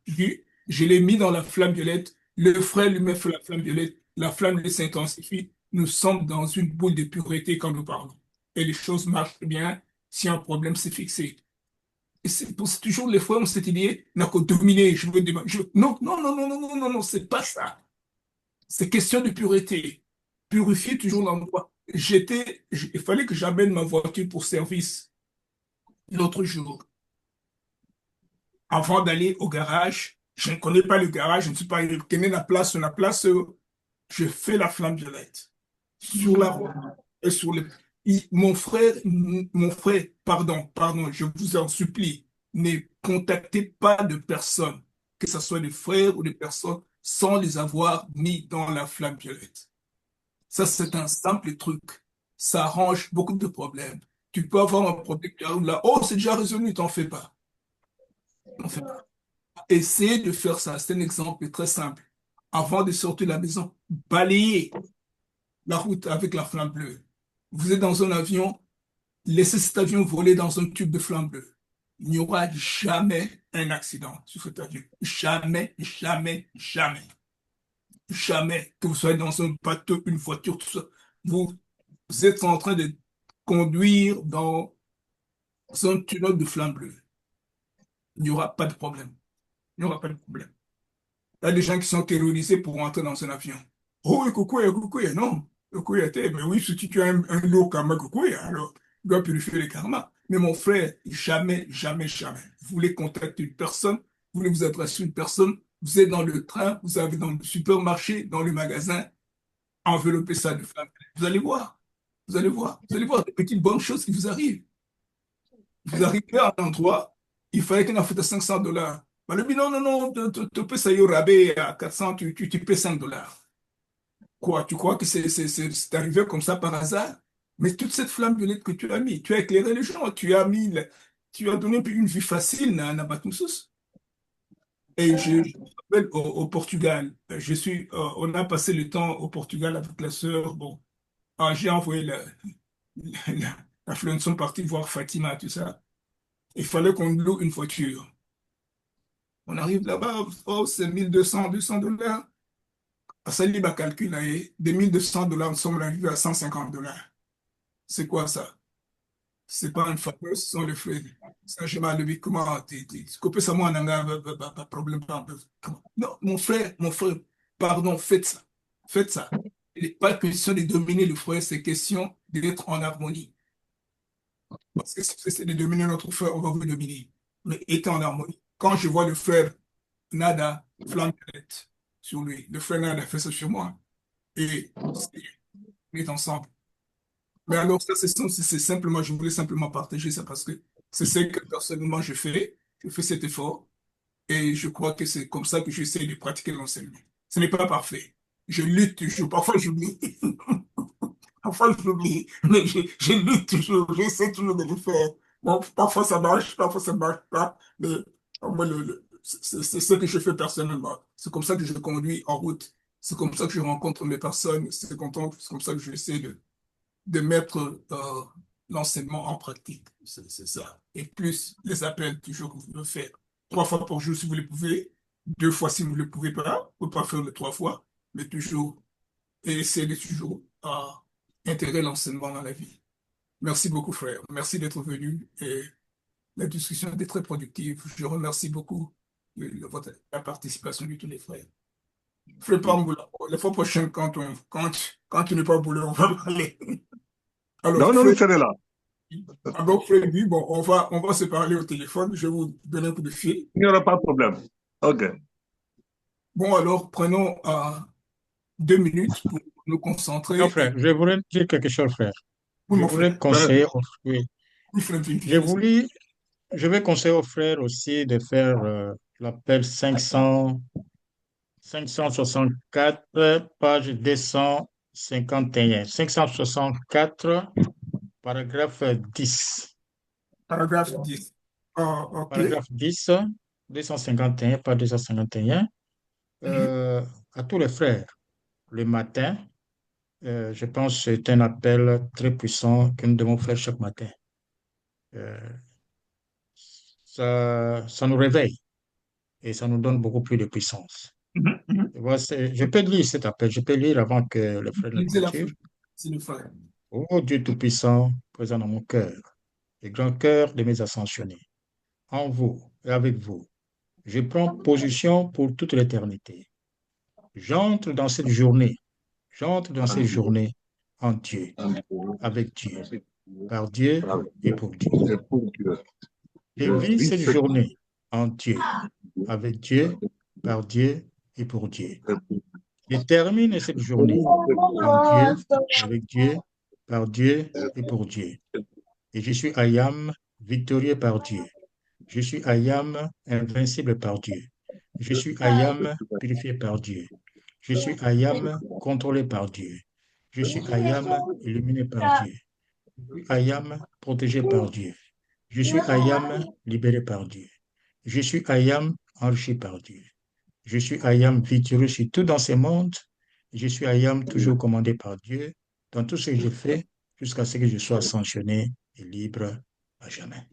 Speaker 2: Gu, je l'ai mis dans la flamme violette. Le frère lui met la flamme violette. La flamme s'intensifie. Nous sommes dans une boule de pureté quand nous parlons. Et les choses marchent bien si un problème s'est fixé. Et c'est toujours les frères ont cette idée, n'a qu'à dominer, je veux non, non, non, non, non, non, non, non, c'est pas ça. C'est question de pureté. Purifier toujours l'endroit. Il fallait que j'amène ma voiture pour service l'autre jour. Avant d'aller au garage, je ne connais pas le garage, je ne suis pas, je connais la place, je fais la flamme violette. Sur la route et sur le. Mon frère, pardon, je vous en supplie, ne contactez pas de personnes, que ce soit des frères ou des personnes, sans les avoir mis dans la flamme violette. Ça, c'est un simple truc. Ça arrange beaucoup de problèmes. Tu peux avoir un problème qui arrive là, oh, c'est déjà résolu, t'en fais pas. T'en fais pas. Essayez de faire ça. C'est un exemple très simple. Avant de sortir de la maison, balayez la route avec la flamme bleue. Vous êtes dans un avion, laissez cet avion voler dans un tube de flamme bleue. Il n'y aura jamais un accident sur cet avion. Jamais, jamais, jamais. Jamais que vous soyez dans un bateau, une voiture, tout ça. Vous êtes en train de conduire dans un tunnel de flamme bleue. Il n'y aura pas de problème. Il n'y aura pas de problème. Il y a des gens qui sont terrorisés pour rentrer dans un avion. Oh, coucou, non. Coucou, mais oui, si tu as un lot karma, coucou, alors, il doit purifier le karma. Mais mon frère, jamais, jamais, jamais. Vous voulez contacter une personne, vous voulez vous adresser à une personne, vous êtes dans le train, vous avez dans le supermarché, dans le magasin, enveloppez ça de flamme. Vous allez voir. Vous allez voir. Vous allez voir des petites bonnes choses qui vous arrivent. Vous arrivez à un endroit, il fallait qu'on en fasse $500. Bah, le dit non, non, non, tu peux ça y au rabais à 400, tu paies $5. Quoi, tu crois que c'est arrivé comme ça par hasard? Mais toute cette flamme violette que tu as mis, tu as éclairé les gens, tu as donné une vie facile à Nabatoussous. Et je me rappelle au Portugal, on a passé le temps au Portugal avec la sœur. Bon, j'ai envoyé la fleur, sont partis voir Fatima, tout ça. Il fallait qu'on loue une voiture. On arrive là-bas, oh, c'est 1200, $200. Ça libre à calculer, des $1200, nous sommes arrivés à $150. C'est quoi ça? C'est pas une fameuse, ce sont les frais. Ça, je m'en levé, comment, coupé ça, moi, pas problème, pas. Non, mon frère, pardon, faites ça. Faites ça. Il n'est pas question de dominer le frère, c'est question d'être en harmonie. Parce que si c'est de dominer notre frère, on va vous dominer. Mais étant en harmonie. Quand je vois le frère Nada, flamme violette sur lui, le frère Nada fait ça sur moi. Et on est ensemble. Mais alors, ça, c'est simplement, je voulais simplement partager ça parce que c'est ce que personnellement je fais cet effort et je crois que c'est comme ça que j'essaie de pratiquer l'enseignement. Ce n'est pas parfait. Je lutte toujours, parfois j'oublie, parfois j'oublie, mais je lutte toujours, j'essaie toujours de le faire. Bon, parfois ça marche pas, mais moi, c'est ce que je fais personnellement. C'est comme ça que je conduis en route. C'est comme ça que je rencontre mes personnes. C'est comme ça que j'essaie de mettre l'enseignement en pratique. C'est ça. Et plus les appels toujours que vous pouvez faire. 3 fois par jour si vous le pouvez. 2 fois si vous ne le pouvez pas. Vous ne pouvez pas faire les 3 fois. Mais toujours. Et essayez de toujours intégrer l'enseignement dans la vie. Merci beaucoup, frère. Merci d'être venu. Et la discussion était très productive. Je remercie beaucoup la participation de tous les frères. Frère Pamboula, la fois prochaine, quand tu n'es pas au boulot, on va parler. Alors,
Speaker 4: non, je serai là.
Speaker 2: Alors, frère, bon, on va se parler au téléphone. Je vais vous donner un coup de fil.
Speaker 4: Il n'y aura pas de problème. OK.
Speaker 2: Bon, alors prenons 2 minutes pour nous
Speaker 1: Non,
Speaker 2: concentrer. Et
Speaker 1: frère, je voudrais dire quelque chose, frère.
Speaker 2: oui,
Speaker 1: Je
Speaker 2: mon
Speaker 1: voudrais
Speaker 2: frère.
Speaker 1: conseiller, oui,
Speaker 2: Oui, frère,
Speaker 1: j'ai voulu, je vais conseiller aux frères aussi de faire l'appel 564, page 251. 564, paragraphe 10.
Speaker 2: Paragraphe 10. OK.
Speaker 1: Paragraphe 10, 251, page 251.
Speaker 2: Mhm.
Speaker 1: À tous les frères, le matin, je pense que c'est un appel très puissant que nous devons faire chaque matin. Euh, ça nous réveille et ça nous donne beaucoup plus de puissance.
Speaker 2: Mhm. Mhm.
Speaker 1: Je peux lire cet appel, je peux lire avant que le frère ne
Speaker 2: Lisez la
Speaker 1: clôture.
Speaker 2: frère. C'est le frère.
Speaker 1: Ô Dieu Tout-Puissant, présent dans mon cœur, le grand cœur de mes ascensionnés, en vous et avec vous, je prends position pour toute l'éternité. J'entre dans cette journée, j'entre dans cette journée en Dieu, avec Dieu, par Dieu et pour Dieu. Je vis cette journée en Dieu, avec Dieu, par Dieu et pour Dieu. Je termine cette journée en Dieu, avec Dieu, par Dieu et pour Dieu. Et je suis Ayam, victorieux par Dieu. Je suis Ayam, invincible par Dieu. Je suis Ayam, purifié par Dieu. Je suis Ayam, contrôlé par Dieu. Je suis Ayam, illuminé par Dieu. Je suis Ayam, protégé par Dieu. Je suis Ayam, libéré par Dieu. Je suis Ayam, enrichi par Dieu. Je suis Ayam, victorieux sur tout dans ce monde. Je suis Ayam, toujours commandé par Dieu dans tout ce que je fais jusqu'à ce que je sois sanctionné et libre à jamais.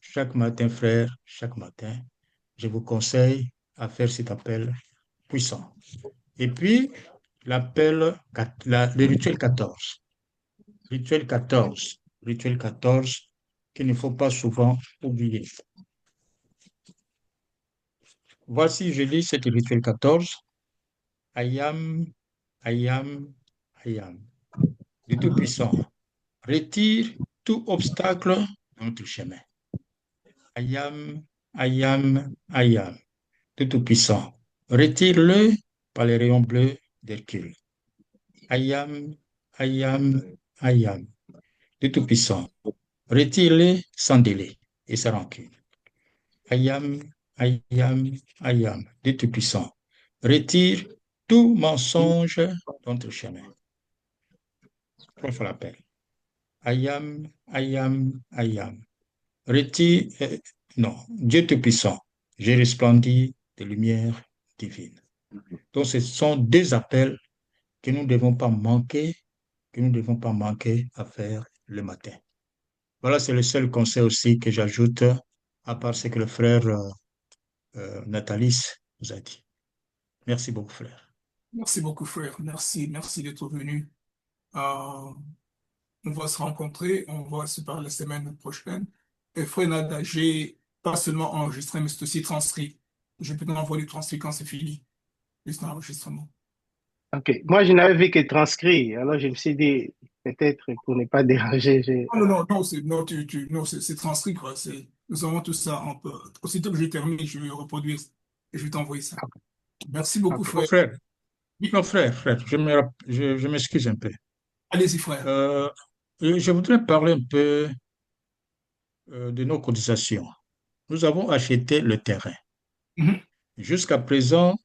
Speaker 1: Chaque matin, frère, chaque matin, je vous conseille à faire cet appel puissant. Et puis, le rituel 14. Rituel 14. Rituel 14 qu'il ne faut pas souvent oublier. Voici, je lis cet rituel 14. Ayam, Ayam, Ayam. Le Tout-Puissant, retire tout obstacle dans notre chemin. Ayam, Ayam, Ayam. Le Tout-Puissant, retire-le par les rayons bleus d'Hercule. Ayam, Ayam, Ayam. Le Tout-Puissant, retire-le sans délai et sans rancune. Ayam, Ayam, Ayam. Le Tout-Puissant, retire tout mensonge dans notre chemin. Trois fois l'appel. Ayam, Ayam, Ayam. Retire, non, Dieu Tout-Puissant, j'ai resplendi de lumière divine. Donc, ce sont deux appels que nous ne devons pas manquer, que nous ne devons pas manquer à faire le matin. Voilà, c'est le seul conseil aussi que j'ajoute, à part ce que le frère Nathalie nous a dit. Merci beaucoup, frère.
Speaker 2: Merci beaucoup, frère. Merci. Merci d'être venu. Euh, on va se rencontrer. On va se parler la semaine prochaine. Et frère Nada, j'ai pas seulement enregistré, mais c'est aussi transcrit. Je peux t'envoyer le transcrit quand c'est fini. Juste l'enregistrement.
Speaker 8: OK. Moi, je n'avais vu que transcrit. Alors, je me suis dit, peut-être pour ne pas déranger,
Speaker 2: Non, non, non, non, non, c'est transcrit, quoi. Nous avons tout ça. Aussitôt que j'ai terminé, je vais reproduire et je vais t'envoyer ça. Merci beaucoup,
Speaker 8: OK.
Speaker 1: Mon
Speaker 2: frère.
Speaker 1: frère,
Speaker 2: Oui,
Speaker 1: non, frère, je m'excuse un peu.
Speaker 2: allez-y, frère.
Speaker 1: Euh, je voudrais parler un peu de nos cotisations. Nous avons acheté le terrain.
Speaker 2: Mhm,
Speaker 1: Jusqu'à présent,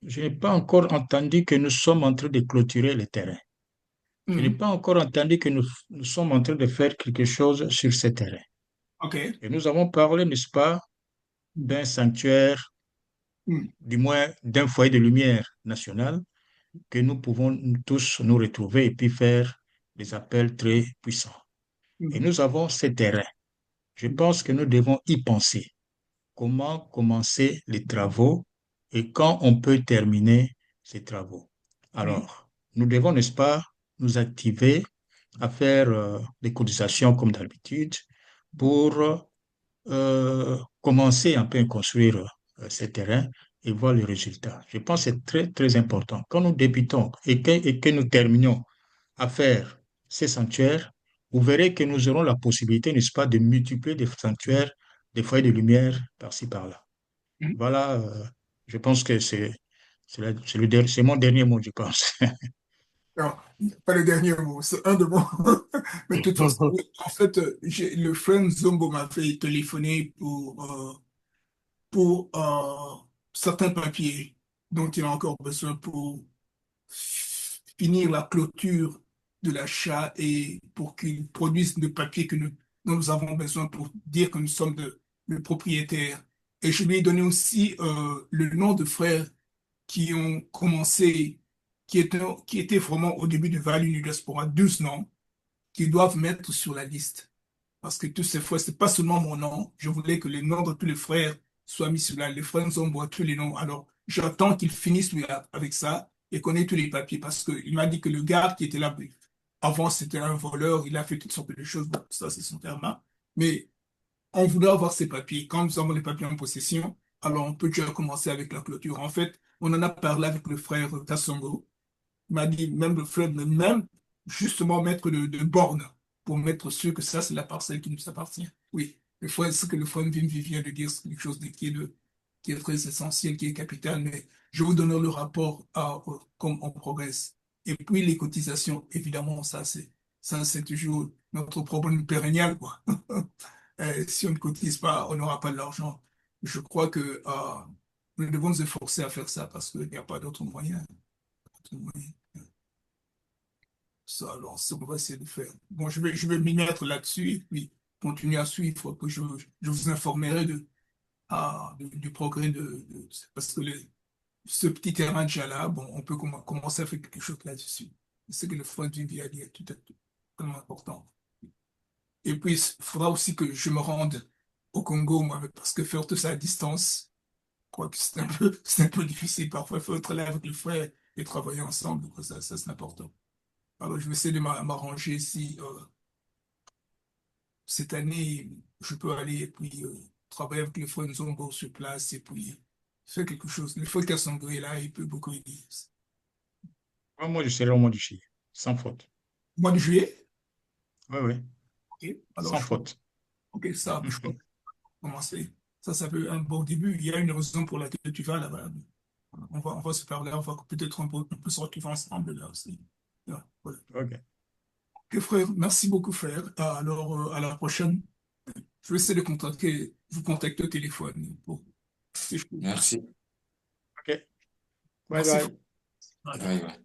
Speaker 1: je n'ai pas encore entendu que nous sommes en train de clôturer le terrain. Je n'ai
Speaker 2: mhm.
Speaker 1: pas encore entendu que nous sommes en train de faire quelque chose sur ce terrain.
Speaker 2: OK.
Speaker 1: Et nous avons parlé, n'est-ce pas, d'un sanctuaire,
Speaker 2: Mhm,
Speaker 1: du moins d'un foyer de lumière national, que nous pouvons tous nous retrouver et puis faire des appels très puissants. Et
Speaker 2: mhm,
Speaker 1: nous avons ce terrain. Je pense que nous devons y penser. Comment commencer les travaux et quand on peut terminer ces travaux.
Speaker 2: mhm,
Speaker 1: Alors, nous devons, n'est-ce pas, nous activer à faire des cotisations comme d'habitude pour commencer un peu à construire ces terrains et voir les résultats. Je pense que c'est très, très important. Quand nous débutons et que nous terminons à faire ces sanctuaires, vous verrez que nous aurons la possibilité, n'est-ce pas, de multiplier des sanctuaires, des foyers de lumière par-ci, par-là.
Speaker 2: mhm.
Speaker 1: Voilà, je pense que C'est mon dernier mot, je pense.
Speaker 2: Non, pas le dernier mot, c'est un de mots. Mais de toute façon, oui, en fait, le friend Zombo m'a fait téléphoner pour certains papiers dont il a encore besoin pour finir la clôture de l'achat et pour qu'il produise le papier dont nous avons besoin pour dire que nous sommes le propriétaire. Et je lui ai donné aussi le nom de frères qui ont commencé, qui étaient vraiment au début de Value New Diaspora, 12 noms qu'ils doivent mettre sur la liste. Parce que tous ces frères, c'est pas seulement mon nom. Je voulais que les noms de tous les frères soient mis sur là. Les frères nous ont tous les noms. Alors, j'attends qu'il finisse lui avec ça et qu'on ait tous les papiers. Parce qu'il m'a dit que le gars qui était là, avant, c'était un voleur. Il a fait toutes sortes de choses. Bon, ça, c'est son terme, hein. Mais on voulait avoir ces papiers. Quand nous avons les papiers en possession, alors on peut déjà commencer avec la clôture. En fait, on en a parlé avec le frère Kassongo. Il m'a dit, même le frère, même justement mettre de bornes pour mettre sûr que ça, c'est la parcelle qui nous appartient. Oui, le frère, ce que le frère vient de dire, c'est quelque chose qui est très essentiel, qui est capital, mais je vous donnerai le rapport comme on progresse. Et puis les cotisations, évidemment, ça c'est toujours notre problème pérennial, quoi. Si on ne cotise pas, on n'aura pas de l'argent. Je crois que nous devons nous efforcer à faire ça parce qu'il n'y a pas d'autre moyen. Ça, alors, ça, on va essayer de faire. Bon, je vais m'y mettre là-dessus et puis continuer à suivre, que je vous informerai du progrès parce que ce petit terrain déjà là, bon, on peut commencer à faire quelque chose là-dessus. C'est que le front du vie a dit est tout à fait tellement important. Et puis, il faudra aussi que je me rende au Congo, moi, parce que faire tout ça à distance, je crois que c'est un peu difficile. Parfois, il faut être là avec le frère et travailler ensemble. Donc, ça c'est important. Alors, je vais essayer de m'arranger si cette année, je peux aller et puis travailler avec les frères Nzongo sur place et puis faire quelque chose. Le frère Kassongo est là, il peut beaucoup aider.
Speaker 1: Moi, je serai au mois de juillet, sans faute.
Speaker 2: Mois de juillet?
Speaker 1: Oui, oui,
Speaker 2: Ok, alors
Speaker 1: sans faute.
Speaker 2: ok, ça, je peux commencer. Ça peut être un bon début. Il y a une raison pour laquelle tu vas là-bas. On va se parler, peut-être on peut se retrouver ensemble là aussi. Voilà.
Speaker 1: OK.
Speaker 2: Ok, frère, merci beaucoup, frère. Alors, à la prochaine. Je vais essayer de vous contacter au téléphone pour ces choses.
Speaker 7: Merci.
Speaker 1: OK. Bye
Speaker 2: Merci,
Speaker 1: bye.
Speaker 2: frère.
Speaker 7: Bye bye.